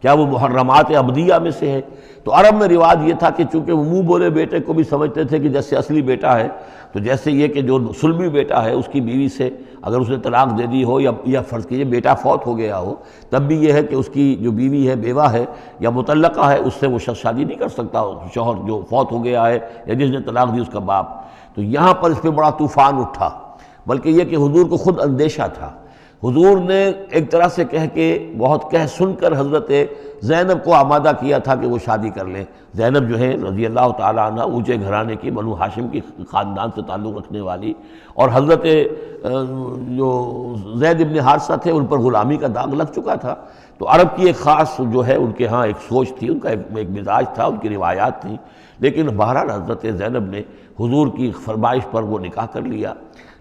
کیا وہ محرمات عبدیہ میں سے ہے؟ تو عرب میں رواج یہ تھا کہ چونکہ وہ منہ بولے بیٹے کو بھی سمجھتے تھے کہ جیسے اصلی بیٹا ہے، تو جیسے یہ کہ جو سلبی بیٹا ہے اس کی بیوی سے اگر اس نے طلاق دے دی ہو یا فرض کیجئے بیٹا فوت ہو گیا ہو، تب بھی یہ ہے کہ اس کی جو بیوی ہے، بیوہ ہے یا مطلقہ ہے، اس سے وہ شخص شادی نہیں کر سکتا، شوہر جو فوت ہو گیا ہے یا جس نے طلاق دی اس کا باپ۔ تو یہاں پر اس پہ بڑا طوفان اٹھا، بلکہ یہ کہ حضور کو خود اندیشہ تھا۔ حضور نے ایک طرح سے بہت کہہ سن کر حضرت زینب کو آمادہ کیا تھا کہ وہ شادی کر لیں۔ زینب جو ہے رضی اللہ تعالیٰ عنہ اونچے گھرانے کی، بنو ہاشم کی خاندان سے تعلق رکھنے والی، اور حضرت جو زید ابن حارثہ تھے ان پر غلامی کا داغ لگ چکا تھا، تو عرب کی ایک خاص جو ہے ان کے ہاں ایک سوچ تھی، ان کا ایک مزاج تھا، ان کی روایات تھیں۔ لیکن بہرحال حضرت زینب نے حضور کی فرمائش پر وہ نکاح کر لیا،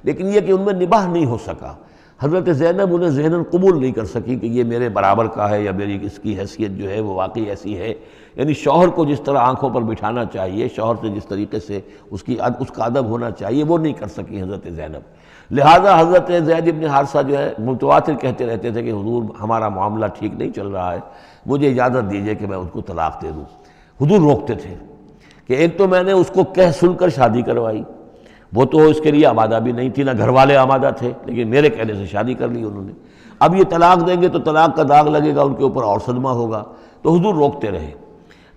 لیکن یہ کہ ان میں نباہ نہیں ہو سکا۔ حضرت زینب انہیں ذہناً قبول نہیں کر سکی کہ یہ میرے برابر کا ہے یا میری اس کی حیثیت جو ہے وہ واقعی ایسی ہے، یعنی شوہر کو جس طرح آنکھوں پر بٹھانا چاہیے، شوہر سے جس طریقے سے اس کا ادب ہونا چاہیے، وہ نہیں کر سکی حضرت زینب۔ لہٰذا حضرت زید ابن حارثہ جو ہے متواتر کہتے رہتے تھے کہ حضور ہمارا معاملہ ٹھیک نہیں چل رہا ہے، مجھے اجازت دیجیے کہ میں اس کو طلاق دے دوں۔ حضور روکتے تھے کہ ایک تو میں نے اس کو کہہ سن کر شادی کروائی، وہ تو اس کے لیے آمادہ بھی نہیں تھی، نہ گھر والے آمادہ تھے، لیکن میرے کہنے سے شادی کر لی انہوں نے۔ اب یہ طلاق دیں گے تو طلاق کا داغ لگے گا، ان کے اوپر اور صدمہ ہوگا، تو حضور روکتے رہے۔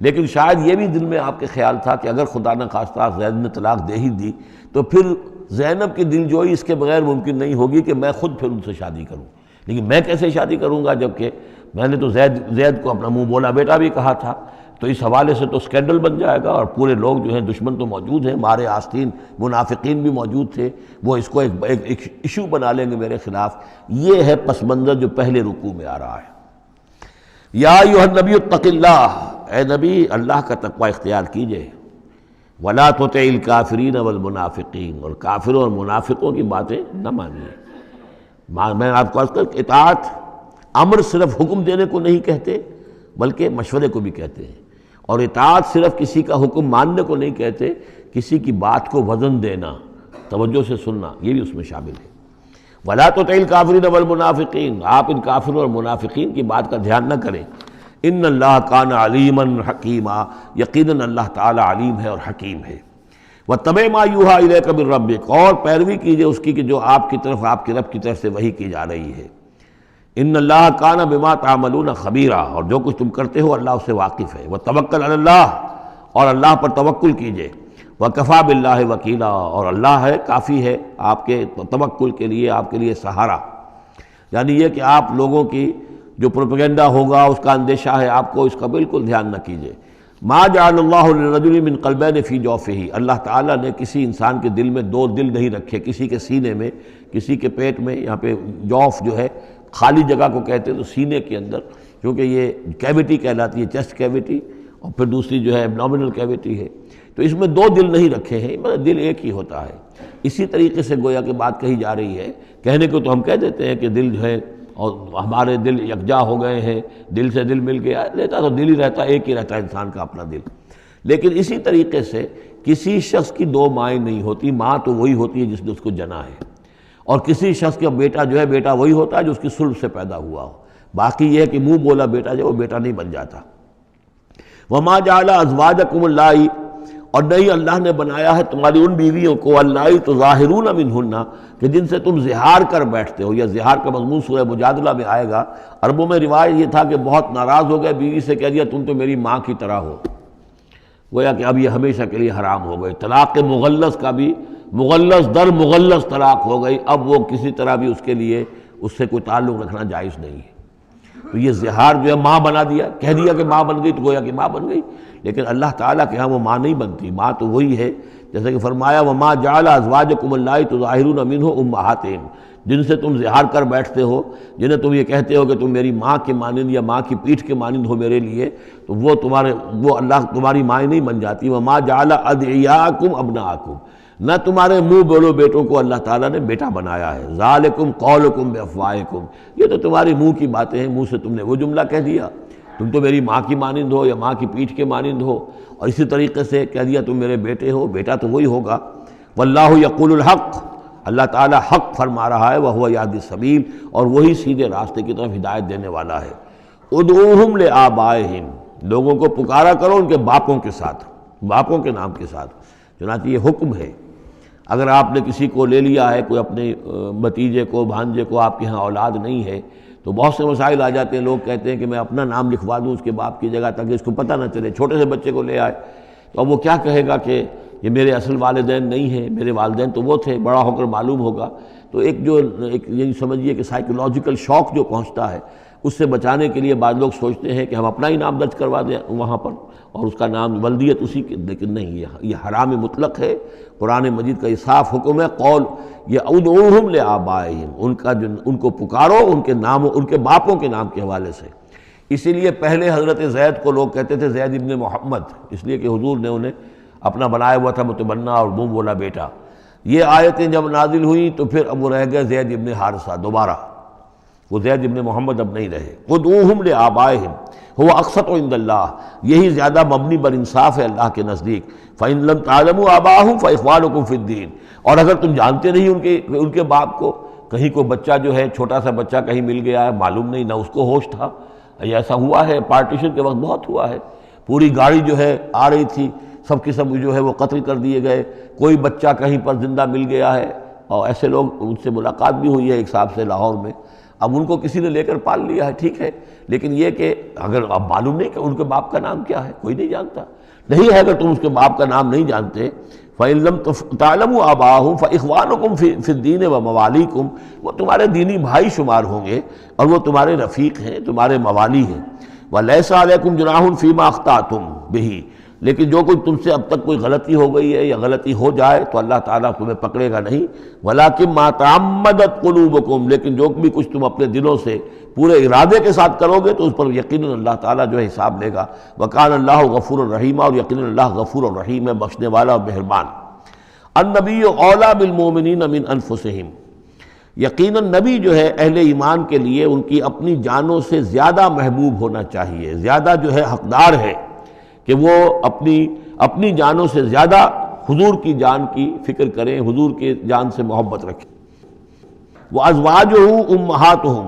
لیکن شاید یہ بھی دل میں آپ کے خیال تھا کہ اگر خدا نہ خواستہ زید نے طلاق دے ہی دی تو پھر زینب کی دل جوئی اس کے بغیر ممکن نہیں ہوگی کہ میں خود پھر ان سے شادی کروں، لیکن میں کیسے شادی کروں گا جبکہ میں نے تو زید کو اپنا منہ بولا بیٹا بھی کہا تھا، تو اس حوالے سے تو سکینڈل بن جائے گا، اور پورے لوگ جو ہیں دشمن تو موجود ہیں، مارے آستین منافقین بھی موجود تھے، وہ اس کو ایک ایشو بنا لیں گے میرے خلاف۔ یہ ہے پس منظر جو پہلے رکوع میں آ رہا ہے۔ یا ایھا النبی اتق اللہ، اے نبی اللہ کا تقوی اختیار کیجئے، ولا تطع الکافرین والمنافقین، اور کافروں اور منافقوں کی باتیں نہ مانیے۔ میں آپ کو عرض کر اطاعت امر صرف حکم دینے کو نہیں کہتے بلکہ مشورے کو بھی کہتے ہیں، اور اطاعت صرف کسی کا حکم ماننے کو نہیں کہتے، کسی کی بات کو وزن دینا، توجہ سے سننا، یہ بھی اس میں شامل ہے۔ وَلَا تُطِعِ الْكَافِرِينَ وَالْمُنَافِقِينَ، آپ ان کافروں اور منافقین کی بات کا دھیان نہ کریں۔ ان اللہ کان علیما حکیما، یقیناً اللہ تعالی علیم ہے اور حکیم ہے۔ وَاتَّبِعْ مَا يُوحَىٰ إِلَيْكَ مِن رَّبِّكَ، اور پیروی کیجیے اس کی کہ جو آپ کی طرف آپ کے رب کی طرف سے وحی کی جا رہی ہے۔ ان اللہ کان بما تعملون خبیرا، اور جو کچھ تم کرتے ہو اللہ اس سے واقف ہے۔ وتوکل علی اللہ، اور اللہ پر توکل کیجیے۔ وکفیٰ باللہ وکیلا، اور اللہ ہے کافی ہے آپ کے توکل کے لیے، آپ کے لیے سہارا۔ یعنی یہ کہ آپ لوگوں کی جو پروپیگنڈا ہوگا اس کا اندیشہ ہے آپ کو، اس کا بالکل دھیان نہ کیجیے۔ ما جعل اللہ لرجل من قلبین فی جوفہ، اللہ تعالیٰ نے کسی انسان کے دل میں دو دل نہیں رکھے، کسی کے سینے میں، کسی کے پیٹ میں۔ یہاں پہ جوف جو ہے خالی جگہ کو کہتے ہیں، تو سینے کے اندر، کیونکہ یہ کیویٹی کہلاتی ہے، چیسٹ کیویٹی، اور پھر دوسری جو ہے ایبڈومینل کیویٹی ہے، تو اس میں دو دل نہیں رکھے ہیں، مطلب دل ایک ہی ہوتا ہے۔ اسی طریقے سے گویا کہ بات کہی جا رہی ہے، کہنے کو تو ہم کہہ دیتے ہیں کہ دل جو ہے اور ہمارے دل یکجا ہو گئے ہیں، دل سے دل مل گیا، لیتا تو دل ہی رہتا، ایک ہی رہتا ہے انسان کا اپنا دل۔ لیکن اسی طریقے سے کسی شخص کی دو مائیں نہیں ہوتی، ماں تو وہی ہوتی ہے جس نے اس کو جنا ہے، اور کسی شخص کا بیٹا جو ہے بیٹا وہی ہوتا ہے جو اس کی صلب سے پیدا ہوا ہو۔ باقی یہ ہے کہ منہ بولا بیٹا جو وہ بیٹا نہیں بن جاتا۔ وما جعل ازواجکم اللہ، اور نہیں اللہ نے بنایا ہے تمہاری ان بیویوں کو، اللہ تظاہرون منہن، کہ جن سے تم زہار کر بیٹھتے ہو۔ یا زہار کا مضمون سورہ مجادلہ میں آئے گا۔ عربوں میں روایت یہ تھا کہ بہت ناراض ہو گئے، بیوی سے کہہ دیا تم تو میری ماں کی طرح ہو، گویا کہ اب یہ ہمیشہ کے لیے حرام ہو گئے۔ طلاق مغلظ کا بھی مغلظ در مغلظ طلاق ہو گئی، اب وہ کسی طرح بھی اس کے لیے اس سے کوئی تعلق رکھنا جائز نہیں ہے۔ تو یہ زہار جو ہے ماں بنا دیا، کہہ دیا کہ ماں بن گئی، تو گویا کہ ماں بن گئی، لیکن اللہ تعالیٰ کے ہاں وہ ماں نہیں بنتی، ماں تو وہی ہے، جیسے کہ فرمایا وما جعل ازواجکم اللہ تظاہرون منہ امہاتہم، جن سے تم زہار کر بیٹھتے ہو، جنہیں تم یہ کہتے ہو کہ تم میری ماں کے مانند یا ماں کی پیٹھ کے مانند ہو میرے لیے، تو وہ اللہ تمہاری مائیں نہیں بن جاتی۔ وما جعل ادعیاءکم ابناءکم، نہ تمہارے منہ بولو بیٹوں کو اللہ تعالیٰ نے بیٹا بنایا ہے۔ ذالکم قولکم بافواہکم، یہ تو تمہاری منہ کی باتیں ہیں، منہ سے تم نے وہ جملہ کہہ دیا، تم تو میری ماں کی مانند ہو یا ماں کی پیٹھ کے مانند ہو، اور اسی طریقے سے کہہ دیا تم میرے بیٹے ہو، بیٹا تو وہی ہوگا۔ واللہ یقول الحق، اللہ تعالیٰ حق فرما رہا ہے، وہو یہدی السبیل، اور وہی سیدھے راستے کی طرف ہدایت دینے والا ہے۔ ادعوہم لآبائہم، لوگوں کو پکارا کرو ان کے باپوں کے ساتھ، باپوں کے نام کے ساتھ۔ چنانچہ یہ حکم ہے، اگر آپ نے کسی کو لے لیا ہے، کوئی اپنے بھتیجے کو، بھانجے کو، آپ کے ہاں اولاد نہیں ہے، تو بہت سے مسائل آ جاتے ہیں، لوگ کہتے ہیں کہ میں اپنا نام لکھوا دوں اس کے باپ کی جگہ تاکہ اس کو پتہ نہ چلے، چھوٹے سے بچے کو لے آئے تو اب وہ کیا کہے گا کہ یہ میرے اصل والدین نہیں ہیں، میرے والدین تو وہ تھے، بڑا ہو کر معلوم ہوگا۔ تو ایک یہ سمجھیے کہ سائیکولوجیکل شوق جو پہنچتا ہے، اس سے بچانے کے لیے بعض لوگ سوچتے ہیں کہ ہم اپنا ہی نام درج کروا دیں وہاں پر، اور اس کا نام ولدیت اسی کے، لیکن نہیں، یہ حرام مطلق ہے۔ قرآن مجید کا یہ صاف حکم ہے، قول یہ ادعوہم لآبائہم، ان کو پکارو ان کے نام، ان کے باپوں کے نام کے حوالے سے۔ اسی لیے پہلے حضرت زید کو لوگ کہتے تھے زید ابن محمد، اس لیے کہ حضور نے انہیں اپنا بنایا ہوا تھا متبنہ، اور منہ بولا بیٹا۔ یہ آیتیں جب نازل ہوئیں تو پھر اب وہ رہ گئے زید ابن حارثہ، دوبارہ وہ زید ابن محمد اب نہیں رہے۔ ادعوہم لآبائہم هو اقسط عند اللہ، یہی زیادہ مبنی بر انصاف ہے اللہ کے نزدیک۔ فإن لم تعلموا آباءهم فإخوانكم في الدین، اور اگر تم جانتے نہیں ان کے باپ کو، کہیں کوئی بچہ جو ہے، چھوٹا سا بچہ کہیں مل گیا ہے، معلوم نہیں، نہ اس کو ہوش تھا، ایسا ہوا ہے پارٹیشن کے وقت بہت ہوا ہے، پوری گاڑی جو ہے آ رہی تھی، سب کے سب جو ہے وہ قتل کر دیے گئے، کوئی بچہ کہیں پر زندہ مل گیا ہے، اور ایسے لوگ، ان سے ملاقات بھی ہوئی ہے ایک صاحب سے لاہور میں، اب ان کو کسی نے لے کر پال لیا ہے، ٹھیک ہے، لیکن یہ کہ اگر اب معلوم نہیں کہ ان کے باپ کا نام کیا ہے، کوئی نہیں جانتا، نہیں ہے، اگر تم اس کے باپ کا نام نہیں جانتے، فَإِن لَمْ تَعْلَمُوا آبَاءَهُمْ فَإِخْوَانُكُمْ فِي الدِّينِ وَمَوَالِيكُمْ، وہ تمہارے دینی بھائی شمار ہوں گے، اور وہ تمہارے رفیق ہیں، تمہارے موالی ہیں۔ وَلَيْسَ عَلَيْكُمْ جُنَاحٌ فِي مَا أَخْطَأْتُمْ بِهِ، لیکن جو کچھ تم سے اب تک کوئی غلطی ہو گئی ہے یا غلطی ہو جائے تو اللہ تعالیٰ تمہیں پکڑے گا نہیں۔ وَلَٰكِن مَا تَعَمَّدَتْ قُلُوبُكُمْ، لیکن جو بھی کچھ تم اپنے دلوں سے پورے ارادے کے ساتھ کرو گے تو اس پر یقیناً اللہ تعالیٰ جو ہے حساب لے گا۔ وَكَانَ اللَّهُ غَفُورًا رَحِيمًا، اور یقیناً اللہ غفور الرحیم ہے، بخشنے والا اور مہربان۔ النبی اولیٰ بالمؤمنین من انفسہم، یقیناً نبی جو ہے اہل ایمان کے لیے ان کی اپنی جانوں سے زیادہ محبوب ہونا چاہیے، زیادہ جو ہے حقدار ہے کہ وہ اپنی جانوں سے زیادہ حضور کی جان کی فکر کریں، حضور کی جان سے محبت رکھیں۔ وَأَزْوَاجُهُ أُمَّهَاتُهُمْ،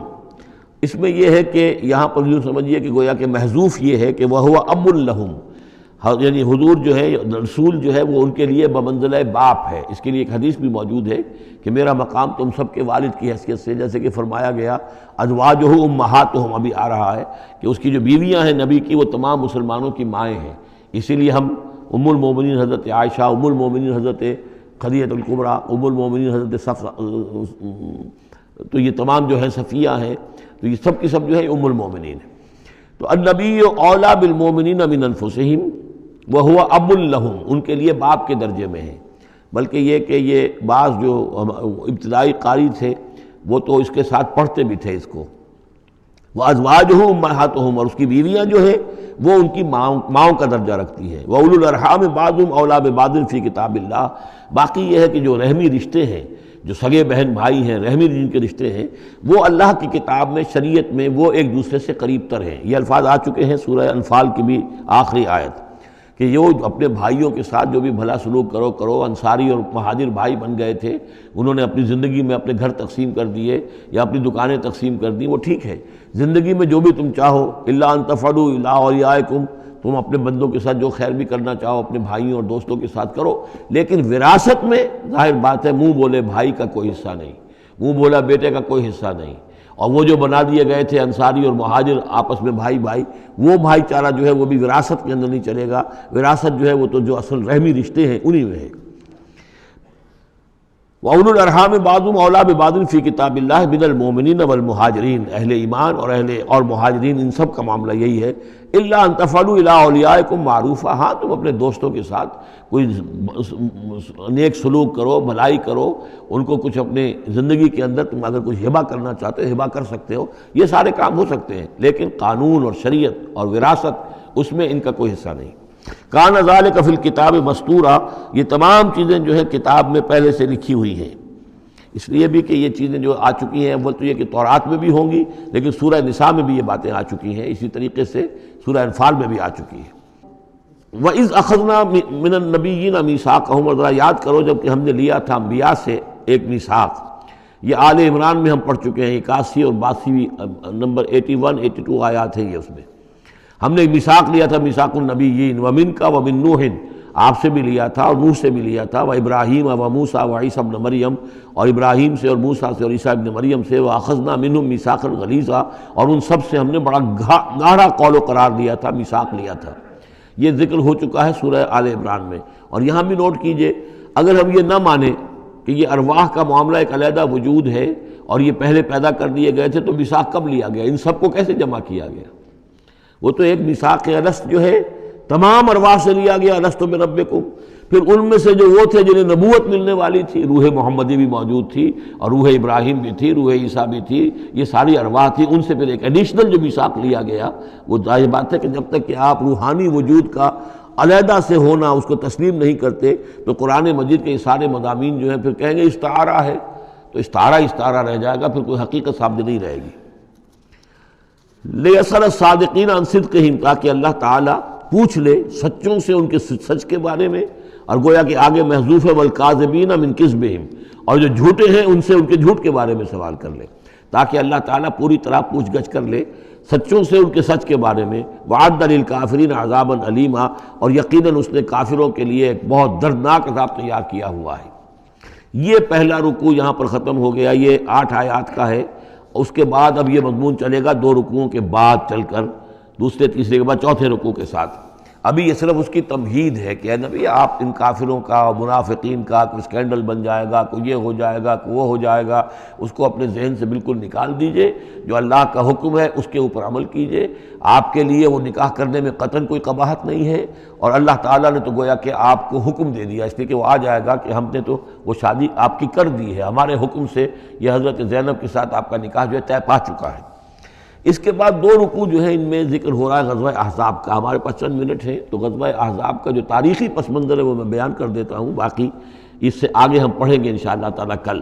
اس میں یہ ہے کہ یہاں پر یوں سمجھیے کہ گویا کہ محذوف یہ ہے کہ وَهُوَ أَبٌّ لَهُمْ، یعنی حضور جو ہے رسول جو ہے وہ ان کے لیے بمنزلہ باپ ہے۔ اس کے لیے ایک حدیث بھی موجود ہے کہ میرا مقام تم سب کے والد کی حیثیت سے، جیسے کہ فرمایا گیا ازواجہ امہاتہم، ابھی آ رہا ہے کہ اس کی جو بیویاں ہیں نبی کی وہ تمام مسلمانوں کی مائیں ہیں۔ اسی لیے ہم ام المومنین حضرت عائشہ، ام المومنین حضرت خدیجہ الکبریٰ، ام المومنین حضرت تو یہ تمام جو ہے صفیہ ہیں، تو یہ سب کی سب جو ہے ام المومنین ہیں۔ تو النبی اولیٰ بالمومنین من انفسہم وہو اب لہم، ان کے لیے باپ کے درجے میں ہے۔ بلکہ یہ کہ یہ بعض جو ابتدائی قاری تھے وہ تو اس کے ساتھ پڑھتے بھی تھے اس کو، وازواجہ امہاتہم، اور اس کی بیویاں جو ہیں وہ ان کی ماؤں کا درجہ رکھتی ہیں۔ وَأُولُو الْأَرْحَامِ بَعْضُهُمْ أَوْلَىٰ بِبَعْضٍ فِي کتاب اللہ۔ باقی یہ ہے کہ جو رحمی رشتے ہیں، جو سگے بہن بھائی ہیں، رحمی جن کے رشتے ہیں، وہ اللہ کی کتاب میں، شریعت میں وہ ایک دوسرے سے قریب تر ہیں۔ یہ الفاظ آ چکے ہیں سورہ انفال کی بھی آخری آیت کہ یہ اپنے بھائیوں کے ساتھ جو بھی بھلا سلوک کرو۔ انصاری اور مہاجر بھائی بن گئے تھے، انہوں نے اپنی زندگی میں اپنے گھر تقسیم کر دیے یا اپنی دکانیں تقسیم کر دی، وہ ٹھیک ہے۔ زندگی میں جو بھی تم چاہو، الا ان تفعلوا الی اولیاءکم، تم اپنے بندوں کے ساتھ جو خیر بھی کرنا چاہو اپنے بھائیوں اور دوستوں کے ساتھ کرو، لیکن وراثت میں ظاہر بات ہے منہ بولے بھائی کا کوئی حصہ نہیں، منہ بولا بیٹے کا کوئی حصہ نہیں۔ اور وہ جو بنا دیے گئے تھے انصاری اور مہاجر آپس میں بھائی، وہ بھائی چارہ جو ہے وہ بھی وراثت کے اندر نہیں چلے گا۔ وراثت جو ہے وہ تو جو اصل رحمی رشتے ہیں انہی میں ہے۔ وَأُولُو الْأَرْحَامِ بَعْضُهُمْ أَوْلَىٰ بِبَعْضٍ فِي کتاب اللہ مِنَ الْمُؤْمِنِينَ وَالْمُهَاجِرِينَ، اہل ایمان اور مہاجرین، ان سب کا معاملہ یہی ہے۔ إِلَّا أَن تَفْعَلُوا إِلَىٰ أَوْلِيَائِكُمْ مَعْرُوفًا، ہاں تم اپنے دوستوں کے ساتھ کوئی نیک سلوک کرو، بھلائی کرو، ان کو کچھ اپنے زندگی کے اندر تم اگر کچھ ہبہ کرنا چاہتے ہو ہبہ کر سکتے ہو، یہ سارے کام ہو سکتے ہیں، لیکن قانون اور شریعت اور وراثت اس میں ان کا کوئی حصہ نہیں۔ کان ذالک فی الکتاب مستورا، یہ تمام چیزیں جو ہے کتاب میں پہلے سے لکھی ہوئی ہیں۔ اس لیے بھی کہ یہ چیزیں جو آ چکی ہیں، اول تو یہ کہ تورات میں بھی ہوں گی، لیکن سورہ نساء میں بھی یہ باتیں آ چکی ہیں، اسی طریقے سے سورہ انفال میں بھی آ چکی ہیں۔ وَإِذْ أَخَذْنَا مِنَ النَّبِيِّينَ مِيثَاقَهُمْ، اور ذرا یاد کرو جب کہ ہم نے لیا تھا انبیاء سے ایک میثاق۔ یہ آل عمران میں ہم پڑھ چکے ہیں، 81 اور 82 نمبر 81 82 آیات ہیں یہ، اس میں ہم نے ایک میثاق لیا تھا، میثاق النبیین، ومنک ومن نوح، آپ سے بھی لیا تھا اور نوح سے بھی لیا تھا، وابراہیم وموسیٰ وعیسیٰ ابن مریم، اور ابراہیم سے اور موسیٰ سے اور عیسیٰ ابن مریم سے، وَأَخَذْنَا مِنْهُمْ مِيثَاقًا غَلِيظًا، اور ان سب سے ہم نے بڑا گاڑھا قول و قرار لیا تھا، میثاق لیا تھا۔ یہ ذکر ہو چکا ہے سورہ آل عمران میں۔ اور یہاں بھی نوٹ کیجئے، اگر ہم یہ نہ مانیں کہ یہ ارواح کا معاملہ ایک علیحدہ وجود ہے اور یہ پہلے پیدا کر دیے گئے تھے، تو میثاق کب لیا گیا؟ ان سب کو کیسے جمع کیا گیا؟ وہ تو ایک میثاق الست جو ہے تمام ارواح سے لیا گیا، الست بربکم۔ پھر ان میں سے جو وہ تھے جنہیں نبوت ملنے والی تھی، روح محمدی بھی موجود تھی اور روح ابراہیم بھی تھی، روح عیسیٰ بھی تھی، یہ ساری ارواح تھی، ان سے پھر ایک ایڈیشنل جو میثاق لیا گیا۔ وہ ظاہر بات ہے کہ جب تک کہ آپ روحانی وجود کا علیحدہ سے ہونا اس کو تسلیم نہیں کرتے، تو قرآن مجید کے یہ سارے مضامین جو ہیں پھر کہیں گے استعارہ ہے، تو استعارہ رہ جائے گا، پھر کوئی حقیقت ثابت نہیں رہے گی۔ لِيَسْأَلَ الصَّادِقِينَ عَنْ صِدْقِهِمْ، تاکہ اللہ تعالیٰ پوچھ لے سچوں سے ان کے سچ کے بارے میں، اور گویا کہ آگے محذوف ہے وَالْكَاذِبِينَ مِنْ كِذْبِهِمْ، اور جو جھوٹے ہیں ان سے ان کے جھوٹ کے بارے میں سوال کر لے، تاکہ اللہ تعالیٰ پوری طرح پوچھ گچھ کر لے سچوں سے ان کے سچ کے بارے میں۔ وَعَدَّ لِلْكَافِرِينَ عَذَابًا أَلِيمًا، اور یقیناً اس نے کافروں کے لیے ایک بہت دردناک عذاب تیار کیا ہوا ہے۔ یہ پہلا رکوع یہاں پر ختم ہو گیا، یہ 8 آیات کا ہے۔ اس کے بعد اب یہ مضمون چلے گا 2 رکوعوں کے بعد چل کر، دوسرے تیسرے کے بعد چوتھے رکوع کے ساتھ۔ ابھی یہ صرف اس کی تمہید ہے کہ اے نبی آپ ان کافروں کا، منافقین کا کوئی اسکینڈل بن جائے گا، کوئی یہ ہو جائے گا، کوئی وہ ہو جائے گا، اس کو اپنے ذہن سے بالکل نکال دیجئے۔ جو اللہ کا حکم ہے اس کے اوپر عمل کیجئے۔ آپ کے لیے وہ نکاح کرنے میں قطعاً کوئی قباحت نہیں ہے، اور اللہ تعالیٰ نے تو گویا کہ آپ کو حکم دے دیا، اس لیے کہ وہ آ جائے گا کہ ہم نے تو وہ شادی آپ کی کر دی ہے، ہمارے حکم سے یہ حضرت زینب کے ساتھ آپ کا نکاح جو ہے طے پا چکا ہے۔ اس کے بعد 2 رکوع جو ہے ان میں ذکر ہو رہا ہے غزوہ احزاب کا۔ ہمارے پاس چند منٹ ہیں تو غزوہ احزاب کا جو تاریخی پس منظر ہے وہ میں بیان کر دیتا ہوں، باقی اس سے آگے ہم پڑھیں گے انشاءاللہ تعالیٰ کل۔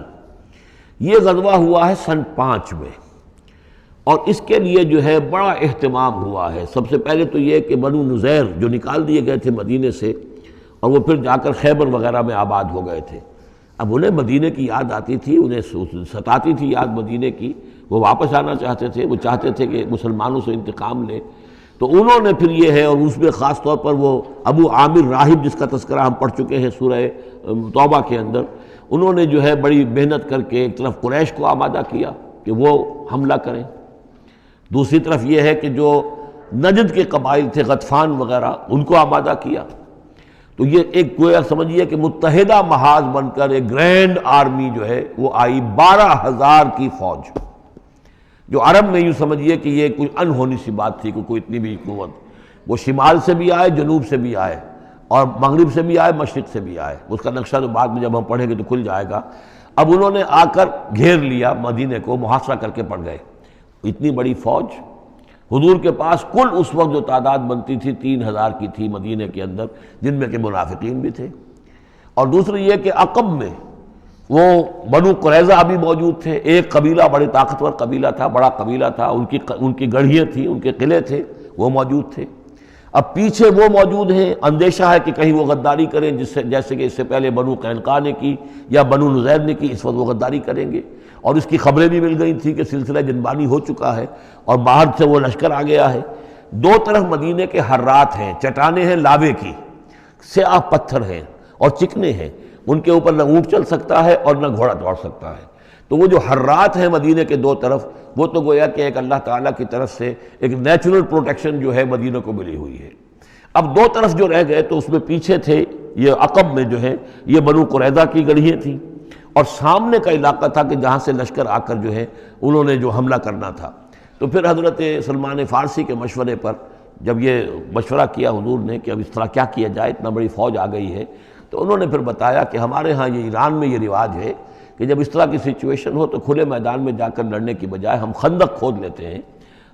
یہ غزوہ ہوا ہے سن 5 میں، اور اس کے لیے جو ہے بڑا اہتمام ہوا ہے۔ سب سے پہلے تو یہ کہ بنو نذیر جو نکال دیے گئے تھے مدینے سے، اور وہ پھر جا کر خیبر وغیرہ میں آباد ہو گئے تھے، اب انہیں مدینے کی یاد آتی تھی، انہیں ستاتی تھی یاد مدینے کی، وہ واپس آنا چاہتے تھے، وہ چاہتے تھے کہ مسلمانوں سے انتقام لیں۔ تو انہوں نے پھر یہ ہے، اور اس میں خاص طور پر وہ ابو عامر راہب جس کا تذکرہ ہم پڑھ چکے ہیں سورہ توبہ کے اندر، انہوں نے جو ہے بڑی محنت کر کے ایک طرف قریش کو آمادہ کیا کہ وہ حملہ کریں، دوسری طرف یہ ہے کہ جو نجد کے قبائل تھے غطفان وغیرہ ان کو آمادہ کیا۔ تو یہ ایک گویا سمجھیے کہ متحدہ محاذ بن کر ایک گرینڈ آرمی جو ہے وہ آئی، 12,000 کی فوج، جو عرب میں یوں سمجھیے کہ یہ کوئی انہونی سی بات تھی کہ کوئی اتنی بھی قوت، وہ شمال سے بھی آئے، جنوب سے بھی آئے، اور مغرب سے بھی آئے، مشرق سے بھی آئے۔ اس کا نقشہ تو بعد میں جب ہم پڑھیں گے تو کھل جائے گا۔ اب انہوں نے آ کر گھیر لیا مدینے کو، محاصرہ کر کے پڑ گئے۔ اتنی بڑی فوج حضور کے پاس کل اس وقت جو تعداد بنتی تھی 3,000 کی تھی مدینے کے اندر، جن میں کہ منافقین بھی تھے، اور دوسری یہ کہ عقب میں وہ بنو قریظہ بھی موجود تھے، ایک قبیلہ بڑے طاقتور قبیلہ تھا، بڑا قبیلہ تھا، ان کی گڑھیاں تھیں، ان کے قلعے تھے، وہ موجود تھے۔ اب پیچھے وہ موجود ہیں، اندیشہ ہے کہ کہیں وہ غداری کریں، جیسے کہ اس سے پہلے بنو قینقاع نے کی یا بنو نذیر نے کی، اس وقت وہ غداری کریں گے، اور اس کی خبریں بھی مل گئی تھیں کہ سلسلہ جنبانی ہو چکا ہے اور باہر سے وہ لشکر آ گیا ہے۔ دو طرف مدینے کے حرات ہیں، چٹانیں ہیں لاوے کی، سیاہ پتھر ہیں اور چکنے ہیں، ان کے اوپر نہ اونٹ چل سکتا ہے اور نہ گھوڑا دوڑ سکتا ہے۔ تو وہ جو حرات ہیں مدینے کے دو طرف، وہ تو گویا کہ ایک اللہ تعالیٰ کی طرف سے ایک نیچرل پروٹیکشن جو ہے مدینہ کو ملی ہوئی ہے۔ اب دو طرف جو رہ گئے تو اس میں پیچھے تھے یہ عقب میں جو ہے یہ بنو قریظہ کی گڑھیاں تھیں، اور سامنے کا علاقہ تھا کہ جہاں سے لشکر آ کر جو ہے انہوں نے جو حملہ کرنا تھا۔ تو پھر حضرت سلمان فارسی کے مشورے پر جب یہ مشورہ کیا حضور نے کہ اب اس طرح کیا کیا جائے، اتنا بڑی فوج آ گئی ہے، تو انہوں نے پھر بتایا کہ ہمارے ہاں یہ ایران میں یہ رواج ہے کہ جب اس طرح کی سچویشن ہو تو کھلے میدان میں جا کر لڑنے کی بجائے ہم خندق کھود لیتے ہیں،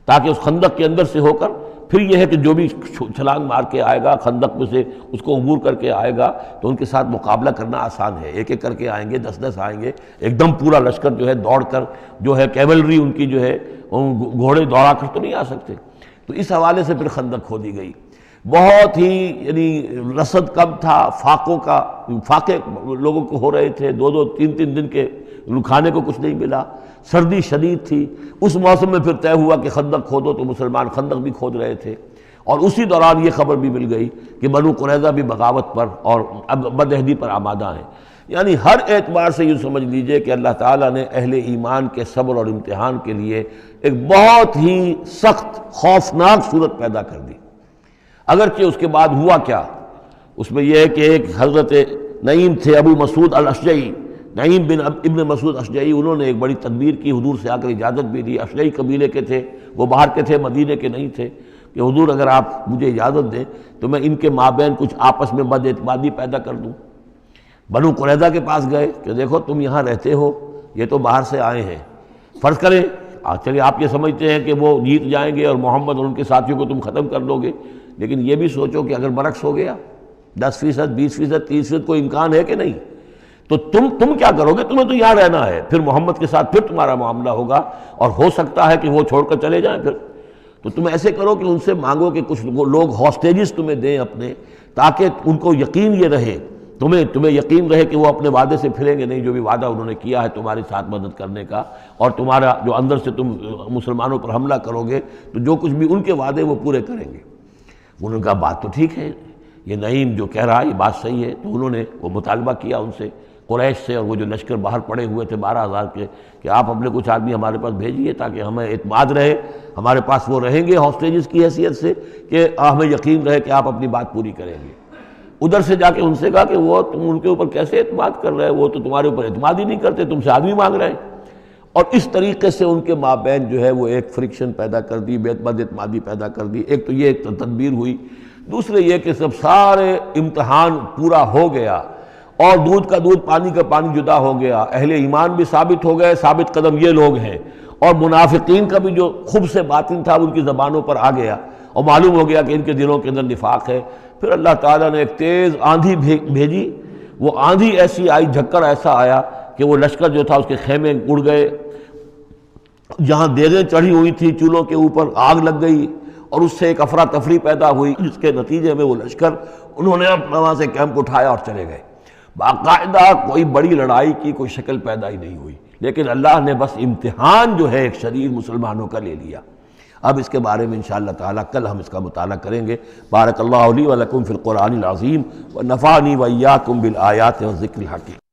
تاکہ اس خندق کے اندر سے ہو کر پھر یہ ہے کہ جو بھی چھلانگ مار کے آئے گا خندق میں سے اس کو عبور کر کے آئے گا تو ان کے ساتھ مقابلہ کرنا آسان ہے، ایک ایک کر کے آئیں گے، 10-10 آئیں گے، ایک دم پورا لشکر جو ہے دوڑ کر جو ہے کیولری ان کی جو ہے گھوڑے دوڑا کر تو نہیں آ سکتے۔ تو اس حوالے سے پھر خندق کھودی گئی، بہت ہی یعنی رسد کم تھا، فاقے لوگوں کو ہو رہے تھے، 2-2 3-3 دن کے کھانے کو کچھ نہیں ملا، سردی شدید تھی۔ اس موسم میں پھر طے ہوا کہ خندق کھودو، تو مسلمان خندق بھی کھود رہے تھے، اور اسی دوران یہ خبر بھی مل گئی کہ بنو قریظہ بھی بغاوت پر اور بدعہدی پر آمادہ ہیں۔ یعنی ہر اعتبار سے یہ سمجھ لیجئے کہ اللہ تعالیٰ نے اہل ایمان کے صبر اور امتحان کے لیے ایک بہت ہی سخت خوفناک صورت پیدا کر دی۔ اگرچہ اس کے بعد ہوا کیا، اس میں یہ ہے کہ ایک حضرت نعیم تھے ابو مسعود الاشجعی، نعیم بن ابن مسعود اشجعی، انہوں نے ایک بڑی تدبیر کی، حضور سے آ کر اجازت بھی دی۔ اشجعی قبیلے کے تھے، وہ باہر کے تھے، مدینے کے نہیں تھے، کہ حضور اگر آپ مجھے اجازت دیں تو میں ان کے مابین کچھ آپس میں بد اعتمادی پیدا کر دوں۔ بنو قریظہ کے پاس گئے کہ دیکھو تم یہاں رہتے ہو، یہ تو باہر سے آئے ہیں، فرض کریں چلیے آپ یہ سمجھتے ہیں کہ وہ جیت جائیں گے اور محمد اور ان کے ساتھیوں کو تم ختم کر دو گے، لیکن یہ بھی سوچو کہ اگر برعکس ہو گیا 10%، 20%، 30% کوئی امکان ہے کہ نہیں، تو تم کیا کرو گے؟ تمہیں تو یہاں رہنا ہے، پھر محمد کے ساتھ پھر تمہارا معاملہ ہوگا، اور ہو سکتا ہے کہ وہ چھوڑ کر چلے جائیں۔ پھر تو تم ایسے کرو کہ ان سے مانگو کہ کچھ لوگ ہاسٹیجز تمہیں دیں اپنے، تاکہ ان کو یقین یہ رہے، تمہیں یقین رہے کہ وہ اپنے وعدے سے پھریں گے نہیں، جو بھی وعدہ انہوں نے کیا ہے تمہارے ساتھ مدد کرنے کا، اور تمہارا جو اندر سے تم مسلمانوں پر حملہ کرو گے تو جو کچھ بھی ان کے وعدے وہ پورے کریں گے۔ انہوں نے کہا بات تو ٹھیک ہے، یہ نعیم جو کہہ رہا ہے یہ بات صحیح ہے۔ تو انہوں نے وہ مطالبہ کیا ان سے، قریش سے، اور وہ جو لشکر باہر پڑے ہوئے تھے 12,000 کے، کہ آپ اپنے کچھ آدمی ہمارے پاس بھیجیے تاکہ ہمیں اعتماد رہے، ہمارے پاس وہ رہیں گے ہاسٹیجز کی حیثیت سے، کہ ہمیں یقین رہے کہ آپ اپنی بات پوری کریں گے۔ ادھر سے جا کے ان سے کہا کہ وہ تم ان کے اوپر کیسے اعتماد کر رہے ہو، وہ تو تمہارے اوپر اعتماد ہی نہیں کرتے، تم سے آدمی مانگ رہے ہیں۔ اور اس طریقے سے ان کے مابین جو ہے وہ ایک فرکشن پیدا کر دی، بد اعتمادی پیدا کر دی۔ ایک تو یہ ایک تدبیر ہوئی، دوسرے یہ کہ سب سارے امتحان پورا ہو گیا اور دودھ کا دودھ پانی کا پانی جدا ہو گیا، اہل ایمان بھی ثابت ہو گئے، ثابت قدم یہ لوگ ہیں، اور منافقین کا بھی جو خب سے باطن تھا ان کی زبانوں پر آ گیا، اور معلوم ہو گیا کہ ان کے دلوں کے اندر نفاق ہے۔ پھر اللہ تعالیٰ نے ایک تیز آندھی بھیجی، وہ آندھی ایسی آئی، جھکڑ ایسا آیا کہ وہ لشکر جو تھا اس کے خیمے اڑ گئے، جہاں دیگیں چڑھی ہوئی تھی چولہوں کے اوپر آگ لگ گئی، اور اس سے ایک افراتفری پیدا ہوئی، جس کے نتیجے میں وہ لشکر انہوں نے اپنا وہاں سے کیمپ اٹھایا اور چلے گئے۔ باقاعدہ کوئی بڑی لڑائی کی کوئی شکل پیدا ہی نہیں ہوئی، لیکن اللہ نے بس امتحان جو ہے ایک شریر مسلمانوں کا لے لیا، اب اس کے بارے میں انشاءاللہ تعالیٰ کل ہم اس کا مطالعہ کریں گے۔ بارک اللہ لی و لکم فی القرآن العظیم و نفعنی و ایاکم بالآیات والذکر الحکیم۔